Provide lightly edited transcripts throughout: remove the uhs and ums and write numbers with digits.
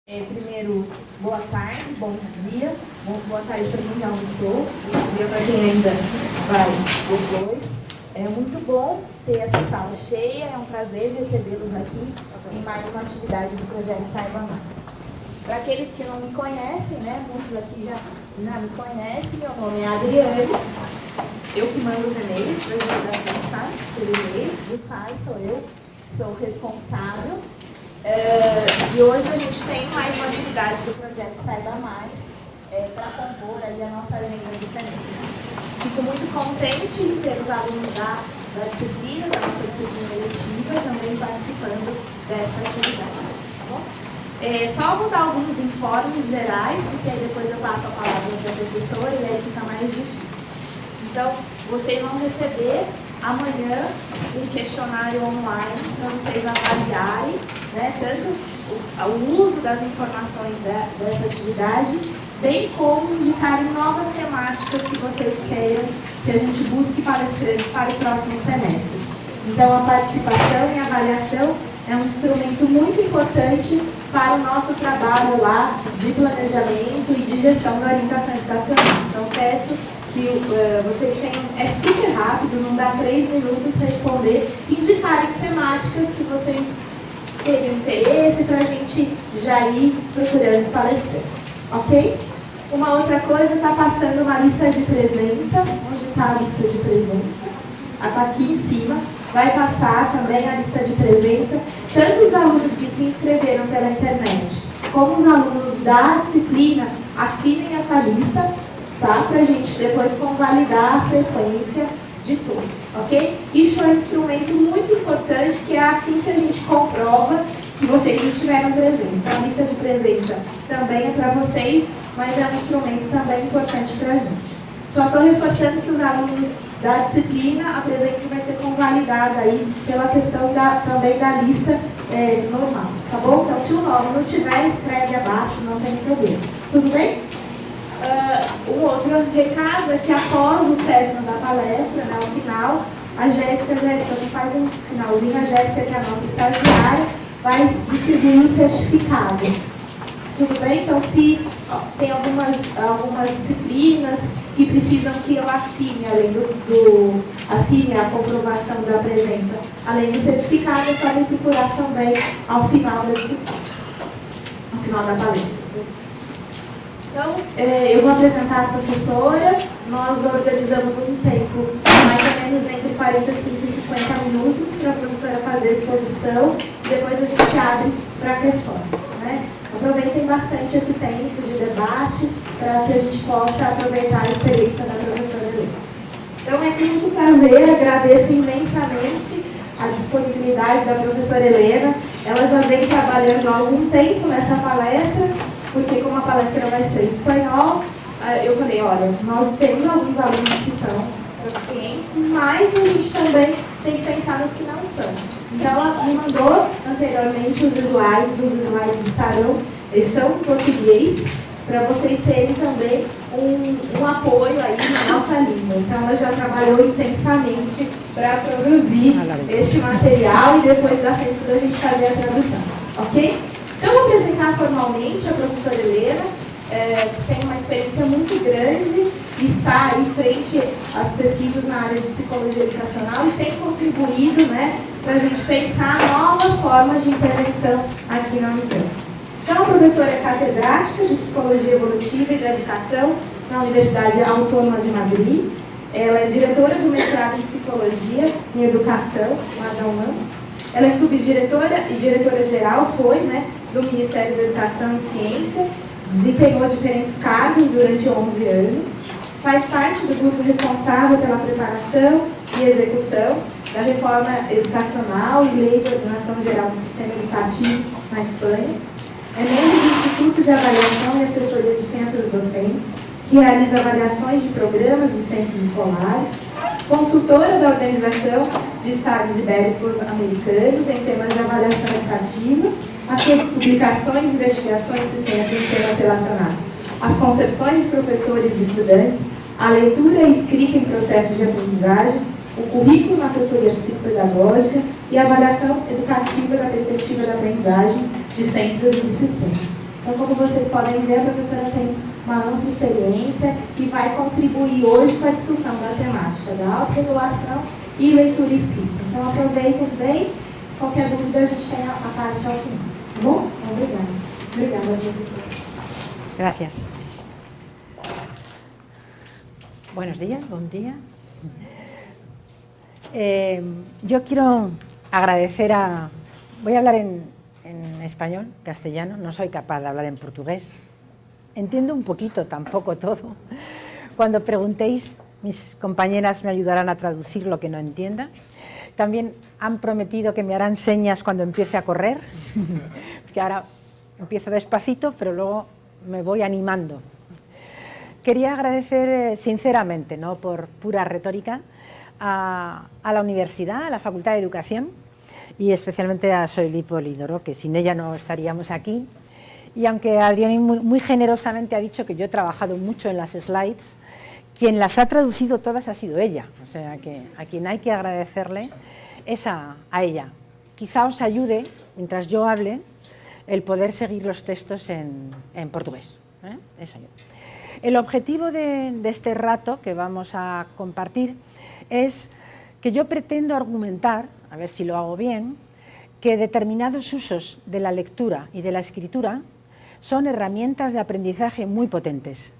Primeiro, boa tarde, bom dia. Boa tarde para quem já almoçou, bom dia para quem ainda vai depois. É muito bom ter essa sala cheia, é um prazer recebê-los aqui em mais uma atividade do Projeto Saiba Mais. Para aqueles que não me conhecem, né, muitos aqui já me conhecem, meu nome é Adriane, eu que mando os e-mails para a divulgação, sabe? Por e-mail, do SAI sou eu, sou responsável. E hoje a gente tem mais uma atividade do Projeto Saiba Mais para compor ali a nossa agenda do semestre. Fico muito contente em ter os alunos da disciplina, da nossa disciplina eletiva, também participando dessa atividade. Tá bom? Só vou dar alguns informes gerais, porque aí depois eu passo a palavra para a professora e aí fica mais difícil. Então, vocês vão receber amanhã um questionário online para vocês avaliarem, né, tanto o uso das informações dessa atividade, bem como indicarem novas temáticas que vocês queiram que a gente busque palestrantes para o próximo semestre. Então, a participação e a avaliação é um instrumento muito importante para o nosso trabalho lá de planejamento e de gestão da orientação educacional. Então, peço que vocês tenham, é super rápido, não dá 3 minutos responder, indicarem temáticas que vocês teriam interesse para a gente já ir procurando os palestrantes, ok? Uma outra coisa, está passando uma lista de presença, onde está a lista de presença? Está aqui em cima, vai passar também a lista de presença, tanto os alunos que se inscreveram pela internet, como os alunos da disciplina, assinem essa lista, tá? Para a gente depois convalidar a frequência de todos, ok? Isso é um instrumento muito importante, que é assim que a gente comprova que vocês estiveram presentes. Então, a lista de presença também é para vocês, mas é um instrumento também importante para a gente. Só estou reforçando que os alunos da disciplina, a presença vai ser convalidada aí pela questão também da lista normal, tá bom? Então, se o nome não tiver, escreve abaixo, não tem problema. Tudo bem? Um outro recado é que após o término da palestra, né, ao final, a Jéssica faz um sinalzinho, a Jéssica, que é a nossa estagiária, vai distribuir os certificados. Tudo bem? Então, se tem algumas disciplinas que precisam que eu assine, além assine a comprovação da presença, além do certificado, é só me procurar também ao final da disciplina, ao final da palestra. Então, eu vou apresentar a professora. Nós organizamos um tempo mais ou menos entre 45 e 50 minutos para a professora fazer a exposição e depois a gente abre para questões, né? Aproveitem bastante esse tempo de debate para que a gente possa aproveitar a experiência da professora Helena. Então, é com muito prazer, agradeço imensamente a disponibilidade da professora Helena. Ela já vem trabalhando há algum tempo nessa palestra, porque como a palestra vai ser em espanhol, eu falei, olha, nós temos alguns alunos que são proficientes, mas a gente também tem que pensar nos que não são. Então, ela me mandou anteriormente os slides estão em português, para vocês terem também um apoio aí na nossa língua. Então, ela já trabalhou intensamente para produzir este material e depois dá tempo da gente fazer a tradução, ok? Então, eu vou apresentar formalmente a professora Helena, que tem uma experiência muito grande e está em frente às pesquisas na área de psicologia educacional e tem contribuído, né, para a gente pensar novas formas de intervenção aqui na Unicamp. Então, a professora é catedrática de Psicologia Evolutiva e da Educação na Universidade Autônoma de Madrid. Ela é diretora do mestrado em Psicologia e Educação, lá da UNAM. Ela é subdiretora e diretora-geral, do Ministério da Educação e Ciência, desempenhou diferentes cargos durante 11 anos, faz parte do grupo responsável pela preparação e execução da reforma educacional e lei de ordenação geral do sistema educativo na Espanha, é membro do Instituto de Avaliação e Assessoria de Centros Docentes, que realiza avaliações de programas de centros escolares, consultora da Organização de Estados Ibérico-Americanos em temas de avaliação educativa. As suas publicações e investigações se centram em temas relacionados às concepções de professores e estudantes, a leitura e escrita em processos de aprendizagem, o currículo na assessoria psicopedagógica e a avaliação educativa da perspectiva da aprendizagem de centros e de sistemas. Então, como vocês podem ver, a professora tem uma ampla experiência e vai contribuir hoje com a discussão da temática da autorregulação e leitura escrita. Então, aproveitem bem, qualquer dúvida a gente tem a parte ao final. Tá bom? Obrigada. Obrigada, professora. Gracias. Buenos días, buen día. Yo quiero agradecer a... Voy a hablar en español, castellano, no soy capaz de hablar en portugués. Entiendo un poquito, tampoco todo. Cuando preguntéis, mis compañeras me ayudarán a traducir lo que no entienda. También han prometido que me harán señas cuando empiece a correr, que ahora empiezo despacito, pero luego me voy animando. Quería agradecer sinceramente, no por pura retórica, a la universidad, a la Facultad de Educación y especialmente a Soili Polidoro, que sin ella no estaríamos aquí. Y aunque Adrián muy generosamente ha dicho que yo he trabajado mucho en las slides, quien las ha traducido todas ha sido ella. O sea que a quien hay que agradecerle es a ella. Quizá os ayude, mientras yo hable, el poder seguir los textos en portugués. Eso ayuda. El objetivo de este rato que vamos a compartir es que yo pretendo argumentar, a ver si lo hago bien, que determinados usos de la lectura y de la escritura son herramientas de aprendizaje muy potentes,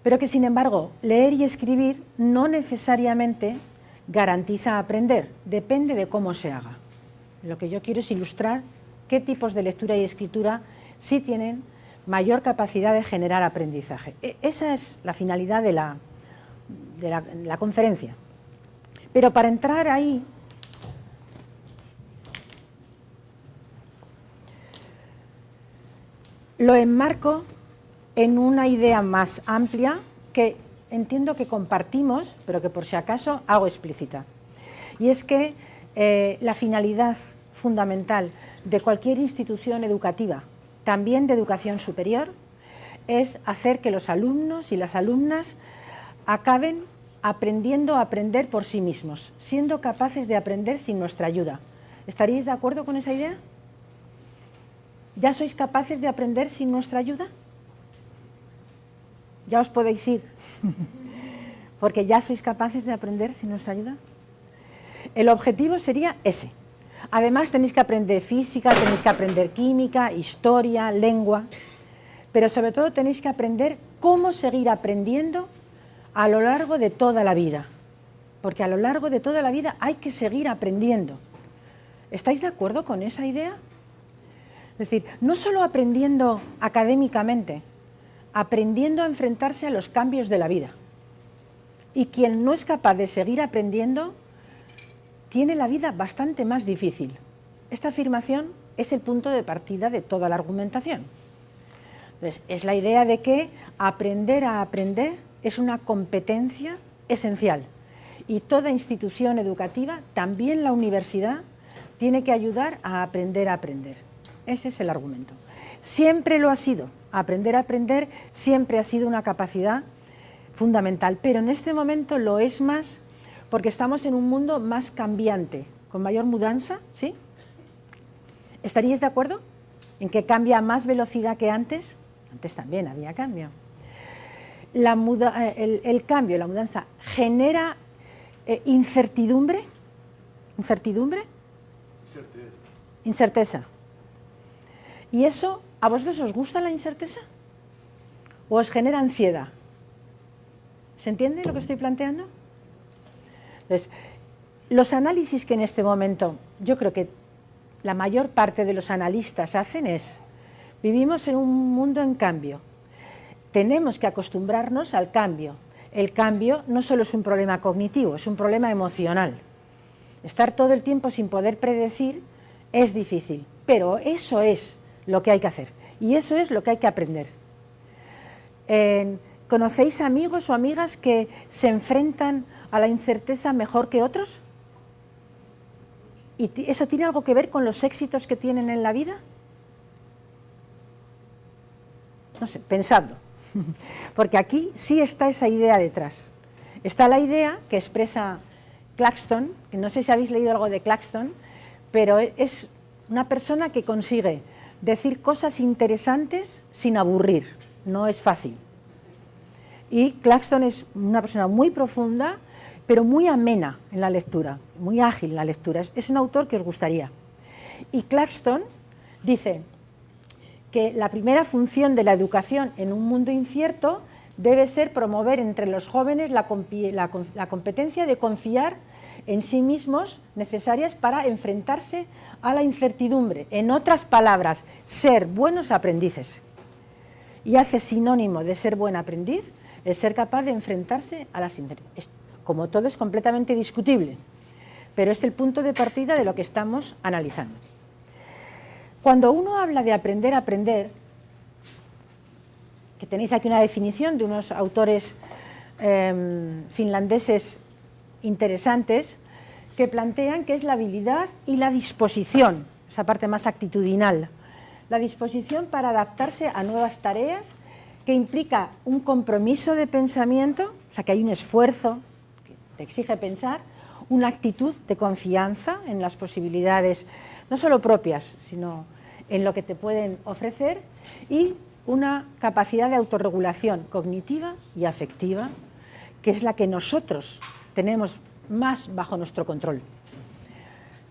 pero que sin embargo leer y escribir no necesariamente garantiza aprender, depende de cómo se haga. Lo que yo quiero es ilustrar qué tipos de lectura y escritura sí tienen mayor capacidad de generar aprendizaje. Esa es la finalidad de la conferencia. Pero para entrar ahí, lo enmarco en una idea más amplia que entiendo que compartimos, pero que por si acaso hago explícita. Y es que la finalidad fundamental de cualquier institución educativa, también de educación superior, es hacer que los alumnos y las alumnas acaben aprendiendo a aprender por sí mismos, siendo capaces de aprender sin nuestra ayuda. ¿Estaríais de acuerdo con esa idea? ¿Ya sois capaces de aprender sin nuestra ayuda? Ya os podéis ir, porque ya sois capaces de aprender sin nuestra ayuda. El objetivo sería ese. Además tenéis que aprender física, tenéis que aprender química, historia, lengua, pero sobre todo tenéis que aprender cómo seguir aprendiendo a lo largo de toda la vida, porque a lo largo de toda la vida hay que seguir aprendiendo. ¿Estáis de acuerdo con esa idea? Es decir, no solo aprendiendo académicamente, aprendiendo a enfrentarse a los cambios de la vida. Y quien no es capaz de seguir aprendiendo tiene la vida bastante más difícil. Esta afirmación es el punto de partida de toda la argumentación. Entonces, es la idea de que aprender a aprender es una competencia esencial y toda institución educativa, también la universidad, tiene que ayudar a aprender a aprender. Ese es el argumento. Siempre lo ha sido. Aprender a aprender siempre ha sido una capacidad fundamental, pero en este momento lo es más porque estamos en un mundo más cambiante, con mayor mudanza, ¿sí? ¿Estaríais de acuerdo en que cambia a más velocidad que antes? Antes también había cambio. El cambio, la mudanza, genera incertidumbre. ¿Incertidumbre? Incerteza. ¿Y eso, a vosotros os gusta la incerteza? ¿O os genera ansiedad? ¿Se entiende lo que estoy planteando? Entonces, los análisis que en este momento, yo creo que la mayor parte de los analistas hacen es, vivimos en un mundo en cambio, tenemos que acostumbrarnos al cambio. El cambio no solo es un problema cognitivo, es un problema emocional. Estar todo el tiempo sin poder predecir es difícil, pero eso es lo que hay que hacer y eso es lo que hay que aprender. ¿Conocéis amigos o amigas que se enfrentan a la incerteza mejor que otros? ¿Y eso tiene algo que ver con los éxitos que tienen en la vida? No sé, pensadlo, porque aquí sí está esa idea detrás. Está la idea que expresa Claxton, que no sé si habéis leído algo de Claxton, pero es una persona que consigue decir cosas interesantes sin aburrir, no es fácil. Y Claxton es una persona muy profunda, pero muy amena en la lectura, muy ágil en la lectura. Es un autor que os gustaría. Y Claxton dice que la primera función de la educación en un mundo incierto debe ser promover entre los jóvenes la competencia de confiar en sí mismos necesarias para enfrentarse a la incertidumbre. En otras palabras, ser buenos aprendices. Y hace sinónimo de ser buen aprendiz el ser capaz de enfrentarse a las incertidumbres. Como todo es completamente discutible, pero es el punto de partida de lo que estamos analizando. Cuando uno habla de aprender a aprender, que tenéis aquí una definición de unos autores finlandeses interesantes, que plantean que es la habilidad y la disposición, esa parte más actitudinal, la disposición para adaptarse a nuevas tareas, que implica un compromiso de pensamiento, o sea que hay un esfuerzo que te exige pensar, una actitud de confianza en las posibilidades, no solo propias, sino en lo que te pueden ofrecer, y una capacidad de autorregulación cognitiva y afectiva, que es la que nosotros tenemos más bajo nuestro control.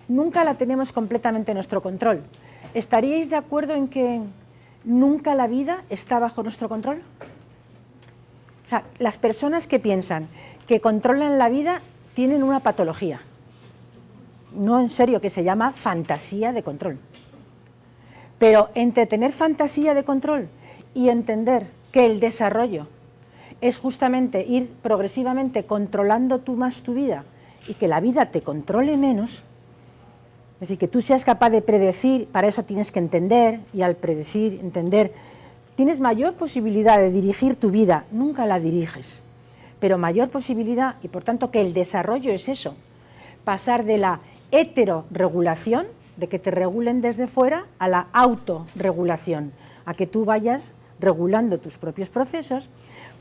Nunca la tenemos completamente en nuestro control. ¿Estaríais de acuerdo en que nunca la vida está bajo nuestro control? O sea, las personas que piensan que controlan la vida tienen una patología. No, en serio, que se llama fantasía de control. Pero entre tener fantasía de control y entender que el desarrollo es justamente ir progresivamente controlando tú más tu vida y que la vida te controle menos, es decir, que tú seas capaz de predecir, para eso tienes que entender, y al predecir, entender, tienes mayor posibilidad de dirigir tu vida, nunca la diriges, pero mayor posibilidad, y por tanto que el desarrollo es eso, pasar de la heterorregulación, de que te regulen desde fuera, a la autorregulación, a que tú vayas regulando tus propios procesos.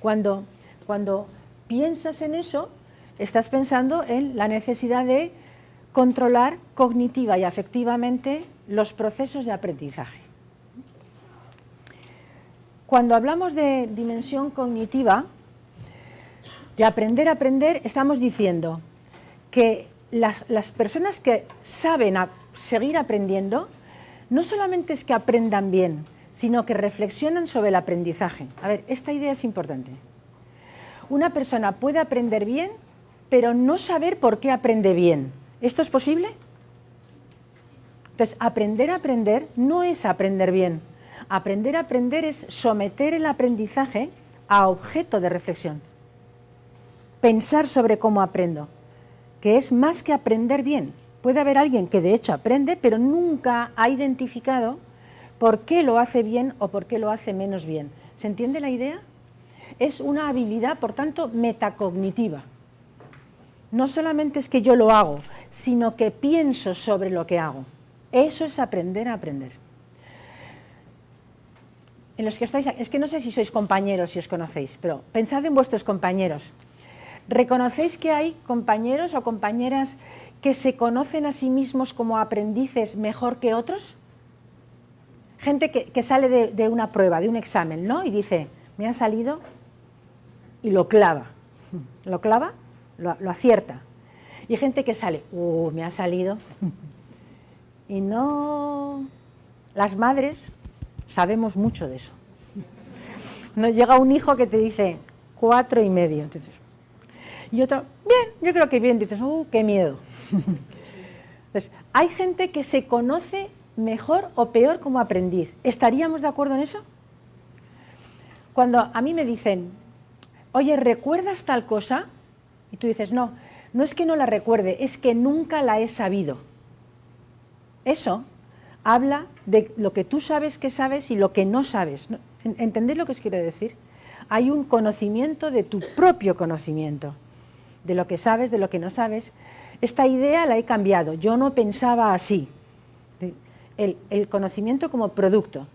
Cuando piensas en eso, estás pensando en la necesidad de controlar cognitiva y afectivamente los procesos de aprendizaje. Cuando hablamos de dimensión cognitiva, de aprender a aprender, estamos diciendo que las personas que saben seguir aprendiendo, no solamente es que aprendan bien, sino que reflexionan sobre el aprendizaje. A ver, esta idea es importante. Una persona puede aprender bien, pero no saber por qué aprende bien. ¿Esto es posible? Entonces, aprender a aprender no es aprender bien. Aprender a aprender es someter el aprendizaje a objeto de reflexión. Pensar sobre cómo aprendo, que es más que aprender bien. Puede haber alguien que de hecho aprende, pero nunca ha identificado por qué lo hace bien o por qué lo hace menos bien. ¿Se entiende la idea? Es una habilidad, por tanto, metacognitiva. No solamente es que yo lo hago, sino que pienso sobre lo que hago. Eso es aprender a aprender. En los que estáis, es que no sé si sois compañeros, si os conocéis, pero pensad en vuestros compañeros. ¿Reconocéis que hay compañeros o compañeras que se conocen a sí mismos como aprendices mejor que otros? Gente que sale de una prueba, de un examen, ¿no? Y dice, me ha salido, y lo clava. Lo clava, lo acierta. Y gente que sale, me ha salido. Y no... Las madres sabemos mucho de eso. No llega un hijo que te dice 4,5. Entonces, y otro, bien, yo creo que bien. Dices, qué miedo. Entonces, hay gente que se conoce mejor o peor como aprendiz. ¿Estaríamos de acuerdo en eso? Cuando a mí me dicen, oye, ¿recuerdas tal cosa? Y tú dices, no es que no la recuerde, es que nunca la he sabido. Eso habla de lo que tú sabes que sabes y lo que no sabes. ¿Entendéis lo que os quiero decir? Hay un conocimiento de tu propio conocimiento, de lo que sabes, de lo que no sabes. Esta idea la he cambiado, yo no pensaba así. El conocimiento como producto.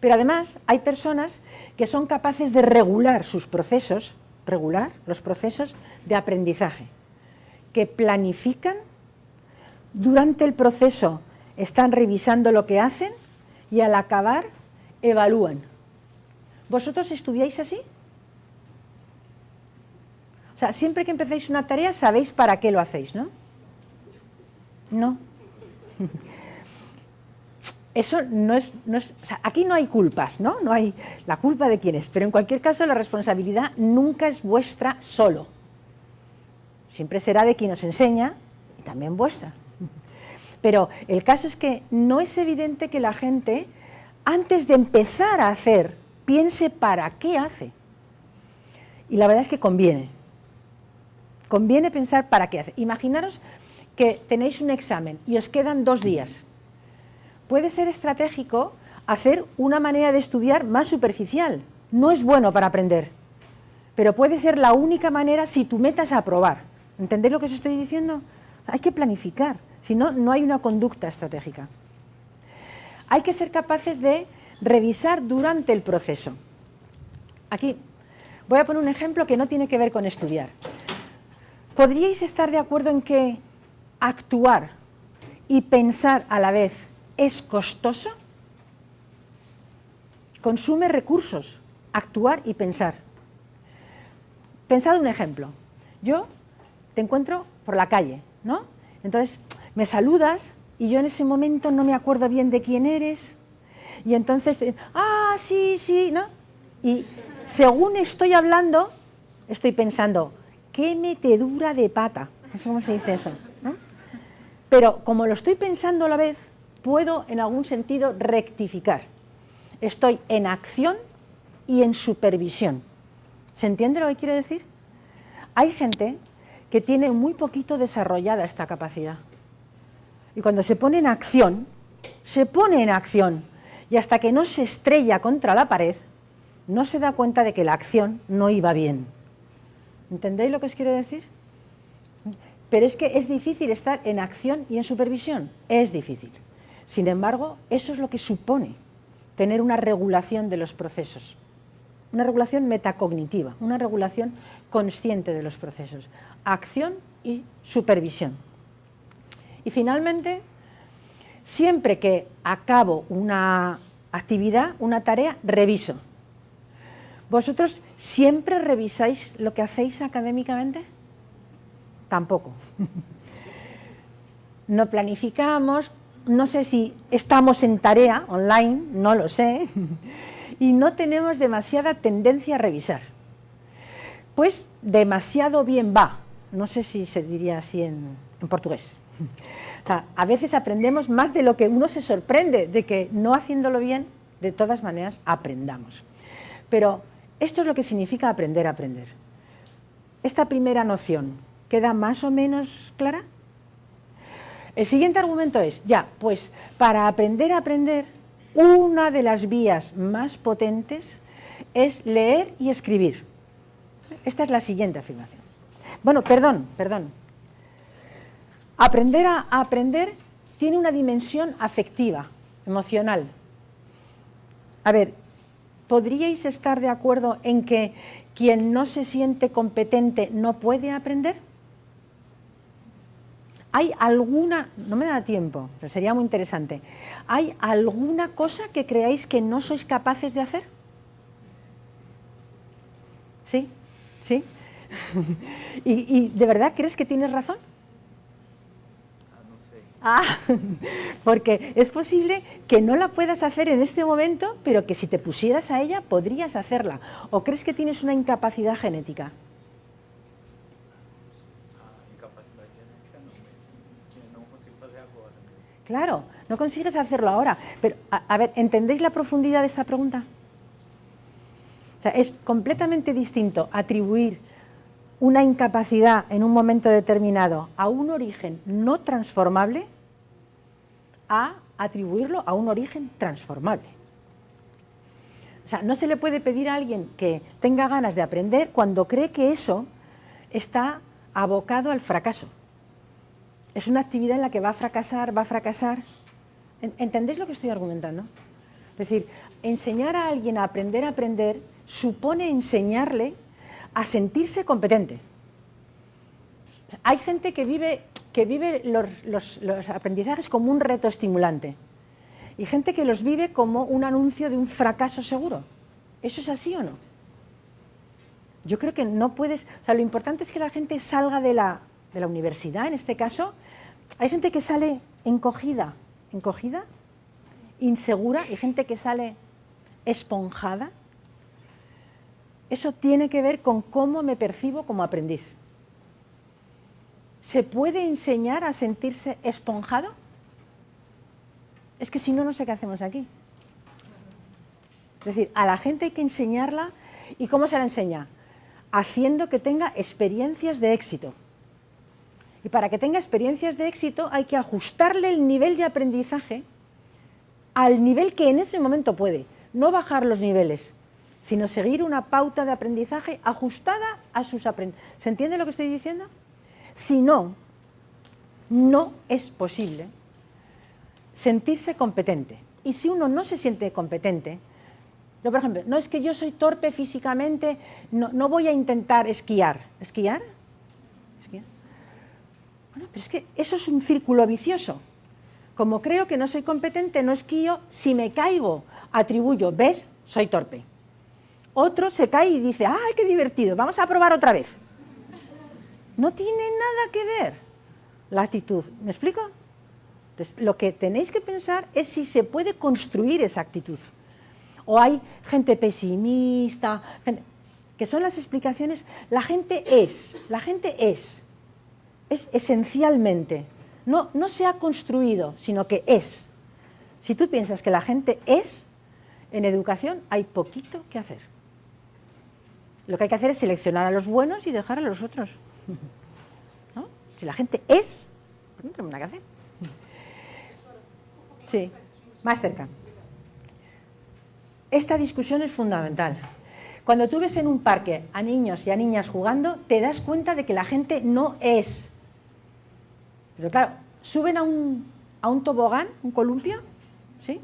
Pero además hay personas que son capaces de regular sus procesos, los procesos de aprendizaje, que planifican, durante el proceso están revisando lo que hacen y al acabar evalúan. ¿Vosotros estudiáis así? O sea, siempre que empezáis una tarea sabéis para qué lo hacéis, ¿no? No. Eso no es o sea, aquí no hay culpas, ¿no? No hay la culpa de quién es, pero en cualquier caso la responsabilidad nunca es vuestra solo. Siempre será de quien os enseña y también vuestra. Pero el caso es que no es evidente que la gente, antes de empezar a hacer, piense para qué hace. Y la verdad es que conviene. Conviene pensar para qué hace. Imaginaros que tenéis un examen y os quedan 2 días. Puede ser estratégico hacer una manera de estudiar más superficial. No es bueno para aprender, pero puede ser la única manera si tu meta es aprobar. ¿Entendéis lo que os estoy diciendo? Hay que planificar, si no, no hay una conducta estratégica. Hay que ser capaces de revisar durante el proceso. Aquí voy a poner un ejemplo que no tiene que ver con estudiar. ¿Podríais estar de acuerdo en que actuar y pensar a la vez es costoso? Consume recursos, actuar y pensar. Pensad un ejemplo. Yo te encuentro por la calle, ¿no? Entonces me saludas y yo en ese momento no me acuerdo bien de quién eres y entonces, sí, ¿no? Y según estoy hablando, estoy pensando, qué metedura de pata. No sé cómo se dice eso, ¿no? Pero como lo estoy pensando a la vez, puedo en algún sentido rectificar. Estoy en acción y en supervisión. ¿Se entiende lo que quiero decir? Hay gente que tiene muy poquito desarrollada esta capacidad. Y cuando se pone en acción, y hasta que no se estrella contra la pared, no se da cuenta de que la acción no iba bien. ¿Entendéis lo que os quiero decir? Pero es que es difícil estar en acción y en supervisión. Es difícil. Sin embargo, eso es lo que supone tener una regulación de los procesos. Una regulación metacognitiva, una regulación consciente de los procesos. Acción y supervisión. Y finalmente, siempre que acabo una actividad, una tarea, reviso. ¿Vosotros siempre revisáis lo que hacéis académicamente? Tampoco. No planificamos, no sé si estamos en tarea online, no lo sé, y no tenemos demasiada tendencia a revisar. Pues demasiado bien va, no sé si se diría así en portugués. O sea, a veces aprendemos más de lo que uno se sorprende, de que no haciéndolo bien, de todas maneras, aprendamos. Pero esto es lo que significa aprender a aprender. Esta primera noción, ¿queda más o menos clara? El siguiente argumento es, pues para aprender a aprender, una de las vías más potentes es leer y escribir. Esta es la siguiente afirmación. Bueno, perdón. Aprender a aprender tiene una dimensión afectiva, emocional. A ver, ¿podríais estar de acuerdo en que quien no se siente competente no puede aprender? ¿Hay alguna, no me da tiempo, pero sería muy interesante, ¿hay alguna cosa que creáis que no sois capaces de hacer? ¿Sí? ¿Sí? ¿Y de verdad crees que tienes razón? Porque es posible que no la puedas hacer en este momento, pero que si te pusieras a ella podrías hacerla. ¿O crees que tienes una incapacidad genética? Incapacidad genética no consigo hacer ahora. Claro, no consigues hacerlo ahora. Pero, a ver, ¿entendéis la profundidad de esta pregunta? O sea, es completamente distinto atribuir una incapacidad en un momento determinado a un origen no transformable a atribuirlo a un origen transformable. O sea, no se le puede pedir a alguien que tenga ganas de aprender cuando cree que eso está abocado al fracaso. Es una actividad en la que va a fracasar. ¿Entendéis lo que estoy argumentando? Es decir, enseñar a alguien a aprender supone enseñarle a sentirse competente. Hay gente que vive los aprendizajes como un reto estimulante. y gente que los vive como un anuncio de un fracaso seguro. ¿Eso es así o no? Yo creo que no puedes... O sea, lo importante es que la gente salga de la universidad, en este caso. Hay gente que sale encogida, insegura, y gente que sale esponjada. Eso tiene que ver con cómo me percibo como aprendiz. ¿Se puede enseñar a sentirse esponjado? Es que si no, no sé qué hacemos aquí. Es decir, a la gente hay que enseñarla. ¿Y cómo se la enseña? Haciendo que tenga experiencias de éxito. Y para que tenga experiencias de éxito hay que ajustarle el nivel de aprendizaje al nivel que en ese momento puede. No bajar los niveles, sino seguir una pauta de aprendizaje ajustada a sus aprendizajes. ¿Se entiende lo que estoy diciendo? Si no, no es posible sentirse competente. Y si uno no se siente competente, yo, por ejemplo, no es que yo soy torpe físicamente, no voy a intentar esquiar. ¿Esquiar? Bueno, pero es que eso es un círculo vicioso. Como creo que no soy competente, no esquío, si me caigo, atribuyo, ¿ves? Soy torpe. Otro se cae y dice, ¡ay, qué divertido! Vamos a probar otra vez. No tiene nada que ver la actitud. ¿Me explico? Entonces, lo que tenéis que pensar es si se puede construir esa actitud. O hay gente pesimista, que son las explicaciones. La gente es esencialmente. No se ha construido, sino que es. Si tú piensas que la gente es, en educación hay poquito que hacer. Lo que hay que hacer es seleccionar a los buenos y dejar a los otros. ¿No? Si la gente es, pues no tenemos nada que hacer. Sí, más cerca. Esta discusión es fundamental. Cuando tú ves en un parque a niños y a niñas jugando, te das cuenta de que la gente no es. Pero claro, suben a un tobogán, un columpio, ¿sí?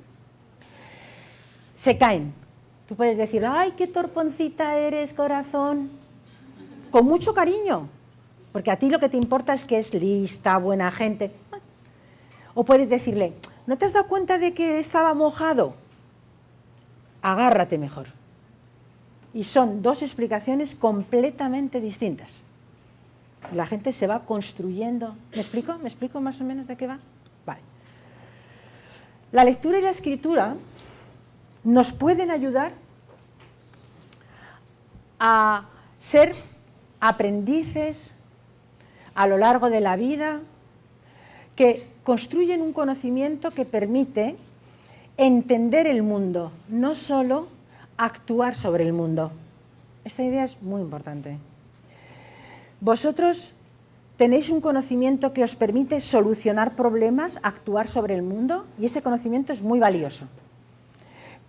Se caen. Tú puedes decir, ¡ay, qué torponcita eres, corazón! Con mucho cariño, porque a ti lo que te importa es que es lista, buena gente. O puedes decirle, ¿no te has dado cuenta de que estaba mojado? Agárrate mejor. Y son dos explicaciones completamente distintas. La gente se va construyendo. ¿Me explico? ¿Me explico más o menos de qué va? Vale. La lectura y la escritura nos pueden ayudar a ser aprendices a lo largo de la vida, que construyen un conocimiento que permite entender el mundo, no solo actuar sobre el mundo. Esta idea es muy importante. Vosotros tenéis un conocimiento que os permite solucionar problemas, actuar sobre el mundo, y ese conocimiento es muy valioso.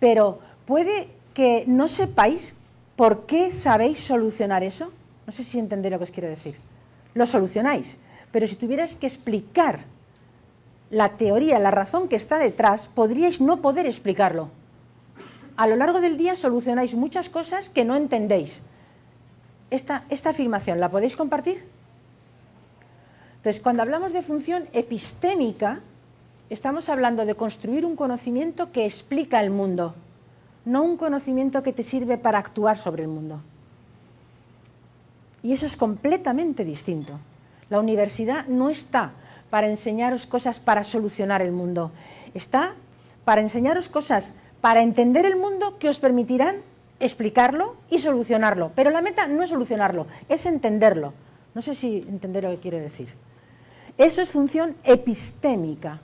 Pero puede que no sepáis por qué sabéis solucionar eso. No sé si entendéis lo que os quiero decir. Lo solucionáis, pero si tuvierais que explicar la teoría, la razón que está detrás, podríais no poder explicarlo. A lo largo del día solucionáis muchas cosas que no entendéis. Esta afirmación, ¿la podéis compartir? Entonces, cuando hablamos de función epistémica, estamos hablando de construir un conocimiento que explica el mundo, no un conocimiento que te sirve para actuar sobre el mundo. Y eso es completamente distinto. La universidad no está para enseñaros cosas para solucionar el mundo. Está para enseñaros cosas para entender el mundo que os permitirán explicarlo y solucionarlo. Pero la meta no es solucionarlo, es entenderlo. No sé si entender lo que quiero decir. Eso es función epistémica.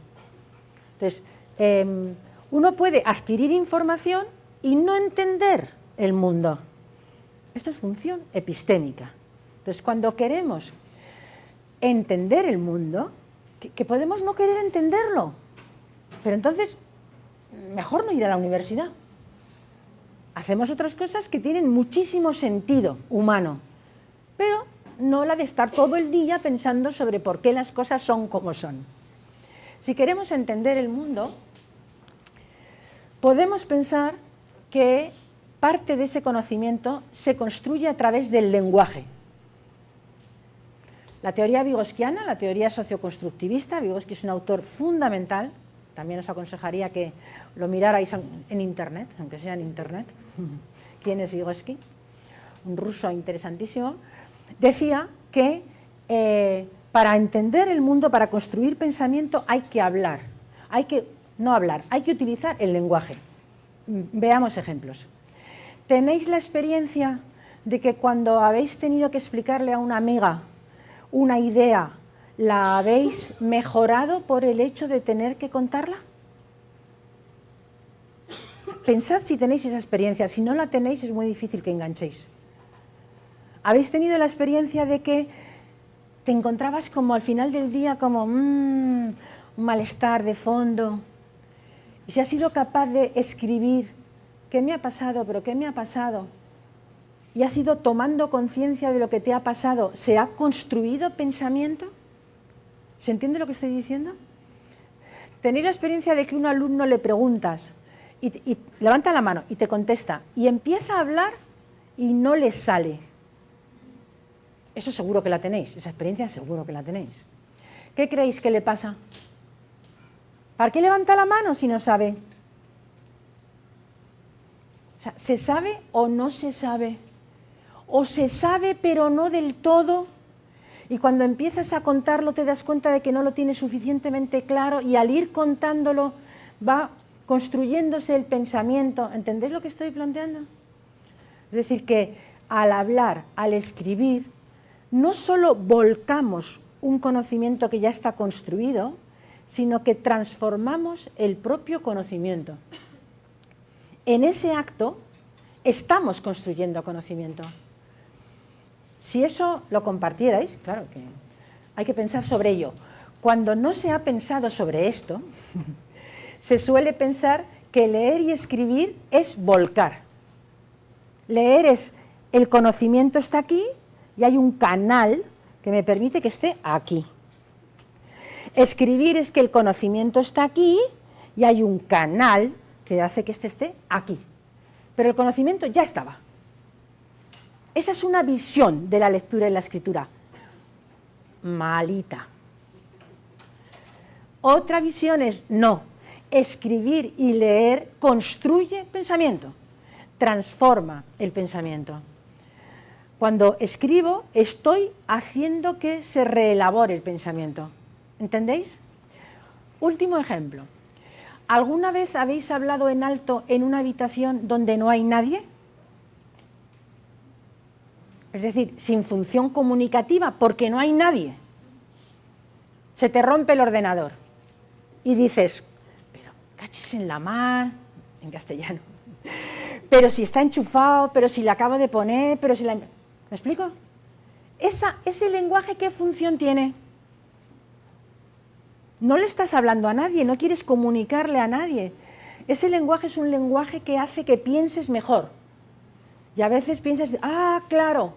Entonces, uno puede adquirir información y no entender el mundo. Esto es función epistémica. Entonces, cuando queremos entender el mundo, que podemos no querer entenderlo, pero entonces mejor no ir a la universidad. Hacemos otras cosas que tienen muchísimo sentido humano, pero no la de estar todo el día pensando sobre por qué las cosas son como son. Si queremos entender el mundo, podemos pensar que parte de ese conocimiento se construye a través del lenguaje. La teoría vygotsquiana, la teoría socioconstructivista, Vygotsky es un autor fundamental, también os aconsejaría que lo mirarais en internet, aunque sea en internet. ¿Quién es Vygotsky? Un ruso interesantísimo. Decía que para entender el mundo, para construir pensamiento, hay que hablar. Hay que utilizar el lenguaje. Veamos ejemplos. ¿Tenéis la experiencia de que cuando habéis tenido que explicarle a una amiga una idea, la habéis mejorado por el hecho de tener que contarla? Pensad si tenéis esa experiencia. Si no la tenéis, es muy difícil que enganchéis. ¿Habéis tenido la experiencia de que te encontrabas como al final del día como un malestar de fondo? Y si has sido capaz de escribir ¿qué me ha pasado? ¿Pero qué me ha pasado? Y has ido tomando conciencia de lo que te ha pasado. ¿Se ha construido pensamiento? ¿Se entiende lo que estoy diciendo? Tenéis la experiencia de que a un alumno le preguntas y levanta la mano y te contesta y empieza a hablar y no le sale. Eso seguro que la tenéis, esa experiencia seguro que la tenéis. ¿Qué creéis que le pasa? ¿Para qué levanta la mano si no sabe? O sea, ¿se sabe o no se sabe? ¿O se sabe pero no del todo? Y cuando empiezas a contarlo te das cuenta de que no lo tienes suficientemente claro y al ir contándolo va construyéndose el pensamiento. ¿Entendéis lo que estoy planteando? Es decir, que al hablar, al escribir, no solo volcamos un conocimiento que ya está construido, sino que transformamos el propio conocimiento. En ese acto estamos construyendo conocimiento. Si eso lo compartierais, claro que hay que pensar sobre ello. Cuando no se ha pensado sobre esto, se suele pensar que leer y escribir es volcar. Leer es el conocimiento está aquí y hay un canal que me permite que esté aquí. Escribir es que el conocimiento está aquí y hay un canal que hace que este esté aquí. Pero el conocimiento ya estaba. Esa es una visión de la lectura y la escritura. Malita. Otra visión es, no, escribir y leer construye pensamiento, transforma el pensamiento. Cuando escribo, estoy haciendo que se reelabore el pensamiento. ¿Entendéis? Último ejemplo. ¿Alguna vez habéis hablado en alto en una habitación donde no hay nadie? Es decir, sin función comunicativa, porque no hay nadie. Se te rompe el ordenador y dices, pero cachis en la mar, en castellano, pero si está enchufado, pero si le acabo de poner, pero si la... ¿Me explico? Ese lenguaje, ¿qué función tiene? No le estás hablando a nadie, no quieres comunicarle a nadie. Ese lenguaje es un lenguaje que hace que pienses mejor. Y a veces piensas, claro.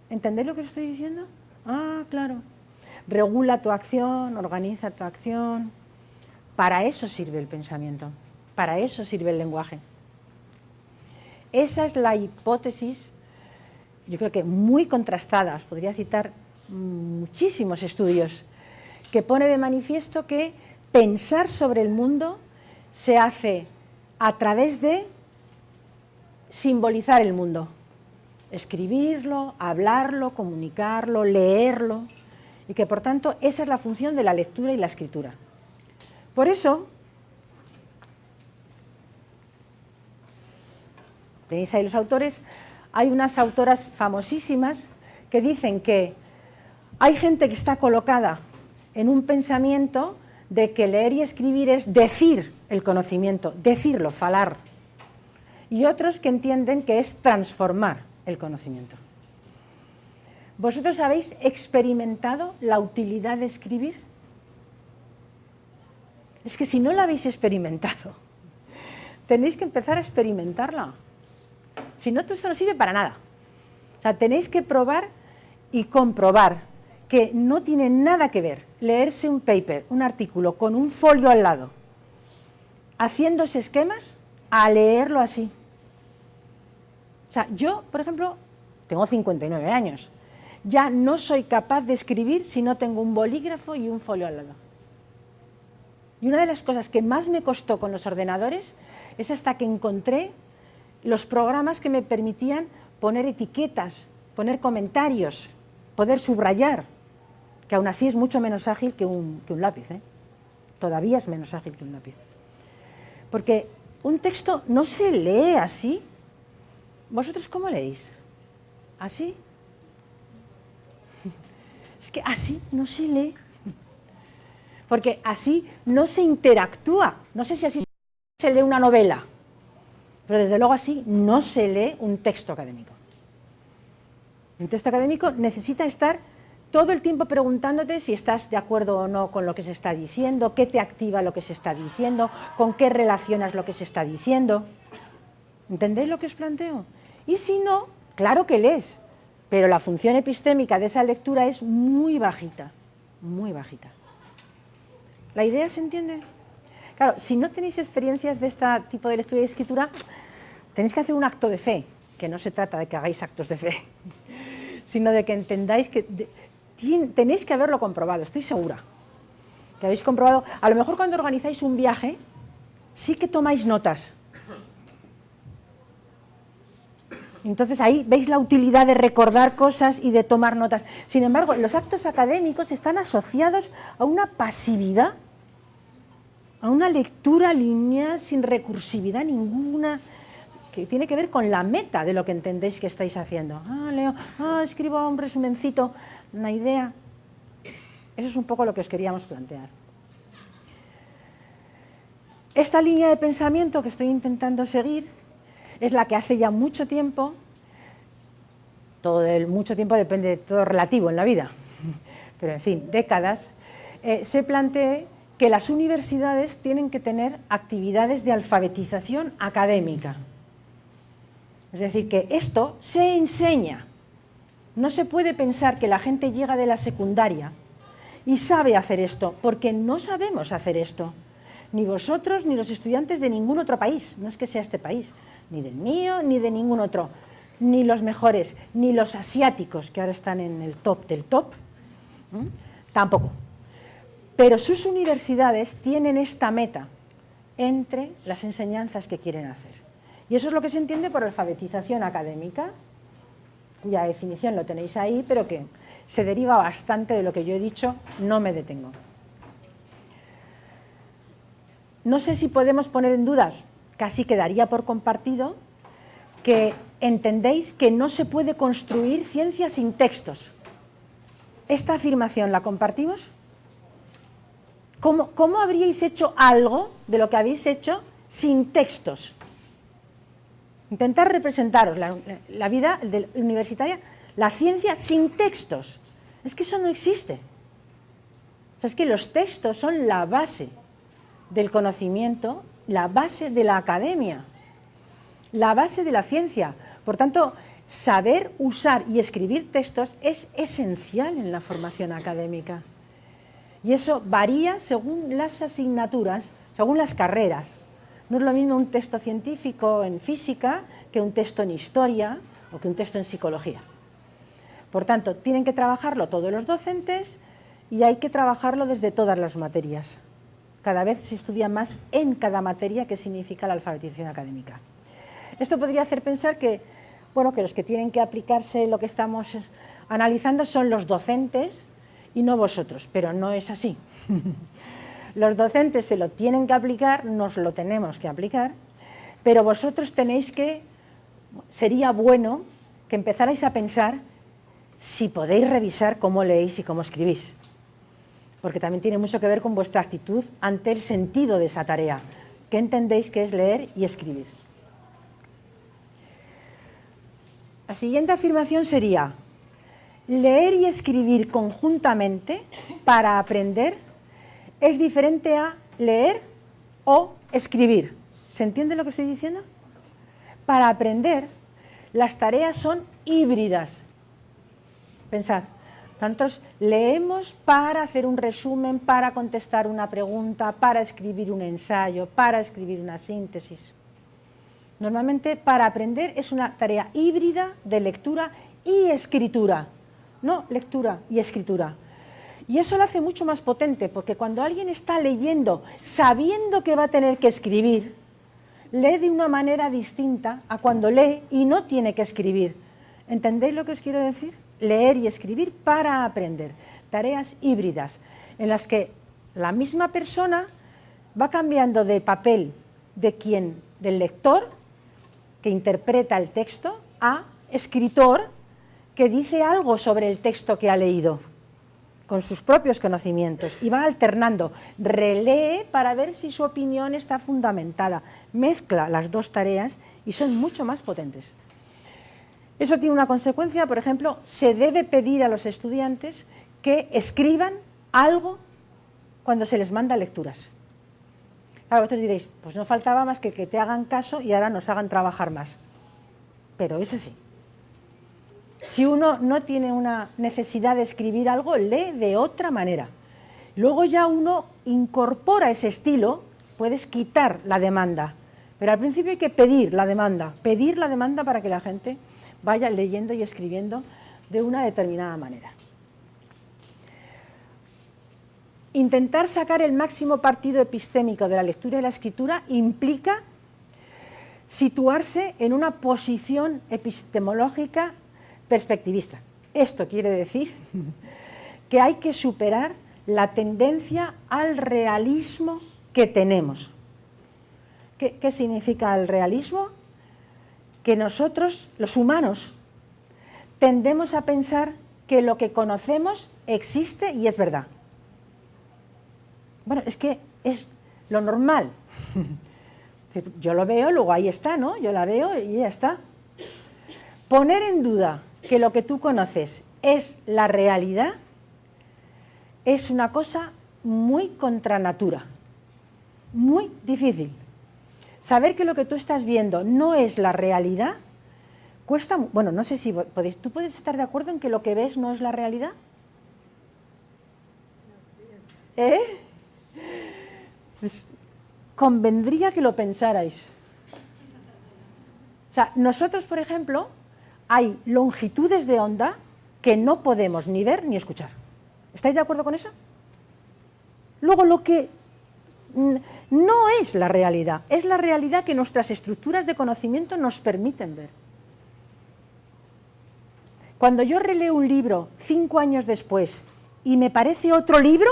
¿Entendéis lo que os estoy diciendo? Claro. Regula tu acción, organiza tu acción. Para eso sirve el pensamiento, para eso sirve el lenguaje. Esa es la hipótesis, yo creo que muy contrastada, os podría citar muchísimos estudios, que pone de manifiesto que pensar sobre el mundo se hace a través de simbolizar el mundo. Escribirlo, hablarlo, comunicarlo, leerlo, y que por tanto esa es la función de la lectura y la escritura. Por eso, tenéis ahí los autores, hay unas autoras famosísimas que dicen que hay gente que está colocada en un pensamiento de que leer y escribir es decir el conocimiento, decirlo, falar, y otros que entienden que es transformar el conocimiento. ¿Vosotros habéis experimentado la utilidad de escribir? Es que si no la habéis experimentado, tenéis que empezar a experimentarla. Si no, esto no sirve para nada. O sea, tenéis que probar y comprobar que no tiene nada que ver leerse un paper, un artículo, con un folio al lado, haciéndose esquemas, a leerlo así. O sea, yo, por ejemplo, tengo 59 años. Ya no soy capaz de escribir si no tengo un bolígrafo y un folio al lado. Y una de las cosas que más me costó con los ordenadores es hasta que encontré los programas que me permitían poner etiquetas, poner comentarios, poder subrayar, que aún así es mucho menos ágil que un lápiz, ¿eh? Todavía es menos ágil que un lápiz. Porque un texto no se lee así. ¿Vosotros cómo leéis? ¿Así? Es que así no se lee. Porque así no se interactúa. No sé si así se lee una novela, pero desde luego así no se lee un texto académico. Un texto académico necesita estar todo el tiempo preguntándote si estás de acuerdo o no con lo que se está diciendo, qué te activa lo que se está diciendo, con qué relacionas lo que se está diciendo. ¿Entendéis lo que os planteo? Y si no, claro que lees, pero la función epistémica de esa lectura es muy bajita, muy bajita. ¿La idea se entiende? Claro, si no tenéis experiencias de este tipo de lectura y escritura, tenéis que hacer un acto de fe, que no se trata de que hagáis actos de fe, sino de que entendáis que tenéis que haberlo comprobado, estoy segura, que habéis comprobado. A lo mejor cuando organizáis un viaje, sí que tomáis notas. Entonces ahí veis la utilidad de recordar cosas y de tomar notas. Sin embargo, los actos académicos están asociados a una pasividad, a una lectura lineal sin recursividad ninguna, que tiene que ver con la meta de lo que entendéis que estáis haciendo. Leo, escribo un resumencito, una idea. Eso es un poco lo que os queríamos plantear. Esta línea de pensamiento que estoy intentando seguir es la que hace ya mucho tiempo, mucho tiempo depende de todo relativo en la vida, pero en fin, décadas, se plantea que las universidades tienen que tener actividades de alfabetización académica. Es decir, que esto se enseña. No se puede pensar que la gente llega de la secundaria y sabe hacer esto, porque no sabemos hacer esto. Ni vosotros, ni los estudiantes de ningún otro país. No es que sea este país, ni del mío, ni de ningún otro. Ni los mejores, ni los asiáticos, que ahora están en el top del top. Tampoco. Pero sus universidades tienen esta meta entre las enseñanzas que quieren hacer. Y eso es lo que se entiende por alfabetización académica, cuya definición lo tenéis ahí, pero que se deriva bastante de lo que yo he dicho, no me detengo. No sé si podemos poner en dudas, casi quedaría por compartido, que entendéis que no se puede construir ciencia sin textos. ¿Esta afirmación la compartimos? ¿Cómo habríais hecho algo de lo que habéis hecho sin textos? Intentar representaros la vida universitaria, la ciencia sin textos. Es que eso no existe. O sea, es que los textos son la base del conocimiento, la base de la academia, la base de la ciencia. Por tanto, saber usar y escribir textos es esencial en la formación académica. Y eso varía según las asignaturas, según las carreras. No es lo mismo un texto científico en física que un texto en historia o que un texto en psicología. Por tanto, tienen que trabajarlo todos los docentes y hay que trabajarlo desde todas las materias. Cada vez se estudia más en cada materia qué significa la alfabetización académica. Esto podría hacer pensar que los que tienen que aplicarse lo que estamos analizando son los docentes y no vosotros, pero no es así. Los docentes se lo tienen que aplicar, nos lo tenemos que aplicar, pero vosotros sería bueno que empezarais a pensar si podéis revisar cómo leéis y cómo escribís, porque también tiene mucho que ver con vuestra actitud ante el sentido de esa tarea. ¿Qué entendéis que es leer y escribir? La siguiente afirmación sería: leer y escribir conjuntamente para aprender es diferente a leer o escribir. ¿Se entiende lo que estoy diciendo? Para aprender, las tareas son híbridas. Pensad, nosotros leemos para hacer un resumen, para contestar una pregunta, para escribir un ensayo, para escribir una síntesis. Normalmente, para aprender es una tarea híbrida de lectura y escritura, no lectura y escritura. Y eso lo hace mucho más potente, porque cuando alguien está leyendo, sabiendo que va a tener que escribir, lee de una manera distinta a cuando lee y no tiene que escribir. ¿Entendéis lo que os quiero decir? Leer y escribir para aprender. Tareas híbridas, en las que la misma persona va cambiando de papel del lector, que interpreta el texto, a escritor, que dice algo sobre el texto que ha leído, con sus propios conocimientos, y va alternando, relee para ver si su opinión está fundamentada, mezcla las dos tareas y son mucho más potentes. Eso tiene una consecuencia, por ejemplo, se debe pedir a los estudiantes que escriban algo cuando se les manda lecturas. Claro, vosotros diréis, pues no faltaba más que te hagan caso y ahora nos hagan trabajar más. Pero es así. Si uno no tiene una necesidad de escribir algo, lee de otra manera. Luego ya uno incorpora ese estilo, puedes quitar la demanda, pero al principio hay que pedir la demanda para que la gente vaya leyendo y escribiendo de una determinada manera. Intentar sacar el máximo partido epistémico de la lectura y la escritura implica situarse en una posición epistemológica perspectivista. Esto quiere decir que hay que superar la tendencia al realismo que tenemos. ¿Qué significa el realismo? Que nosotros, los humanos, tendemos a pensar que lo que conocemos existe y es verdad. Bueno, es que es lo normal. Yo lo veo, luego ahí está, ¿no? Yo la veo y ya está. Poner en duda que lo que tú conoces es la realidad es una cosa muy contra natura, muy difícil. Saber que lo que tú estás viendo no es la realidad cuesta, bueno, no sé si ¿tú puedes estar de acuerdo en que lo que ves no es la realidad? Pues convendría que lo pensarais. O sea, nosotros, por ejemplo, hay longitudes de onda que no podemos ni ver ni escuchar. ¿Estáis de acuerdo con eso? Luego, lo que no es la realidad, es la realidad que nuestras estructuras de conocimiento nos permiten ver. Cuando yo releo un libro 5 años después y me parece otro libro,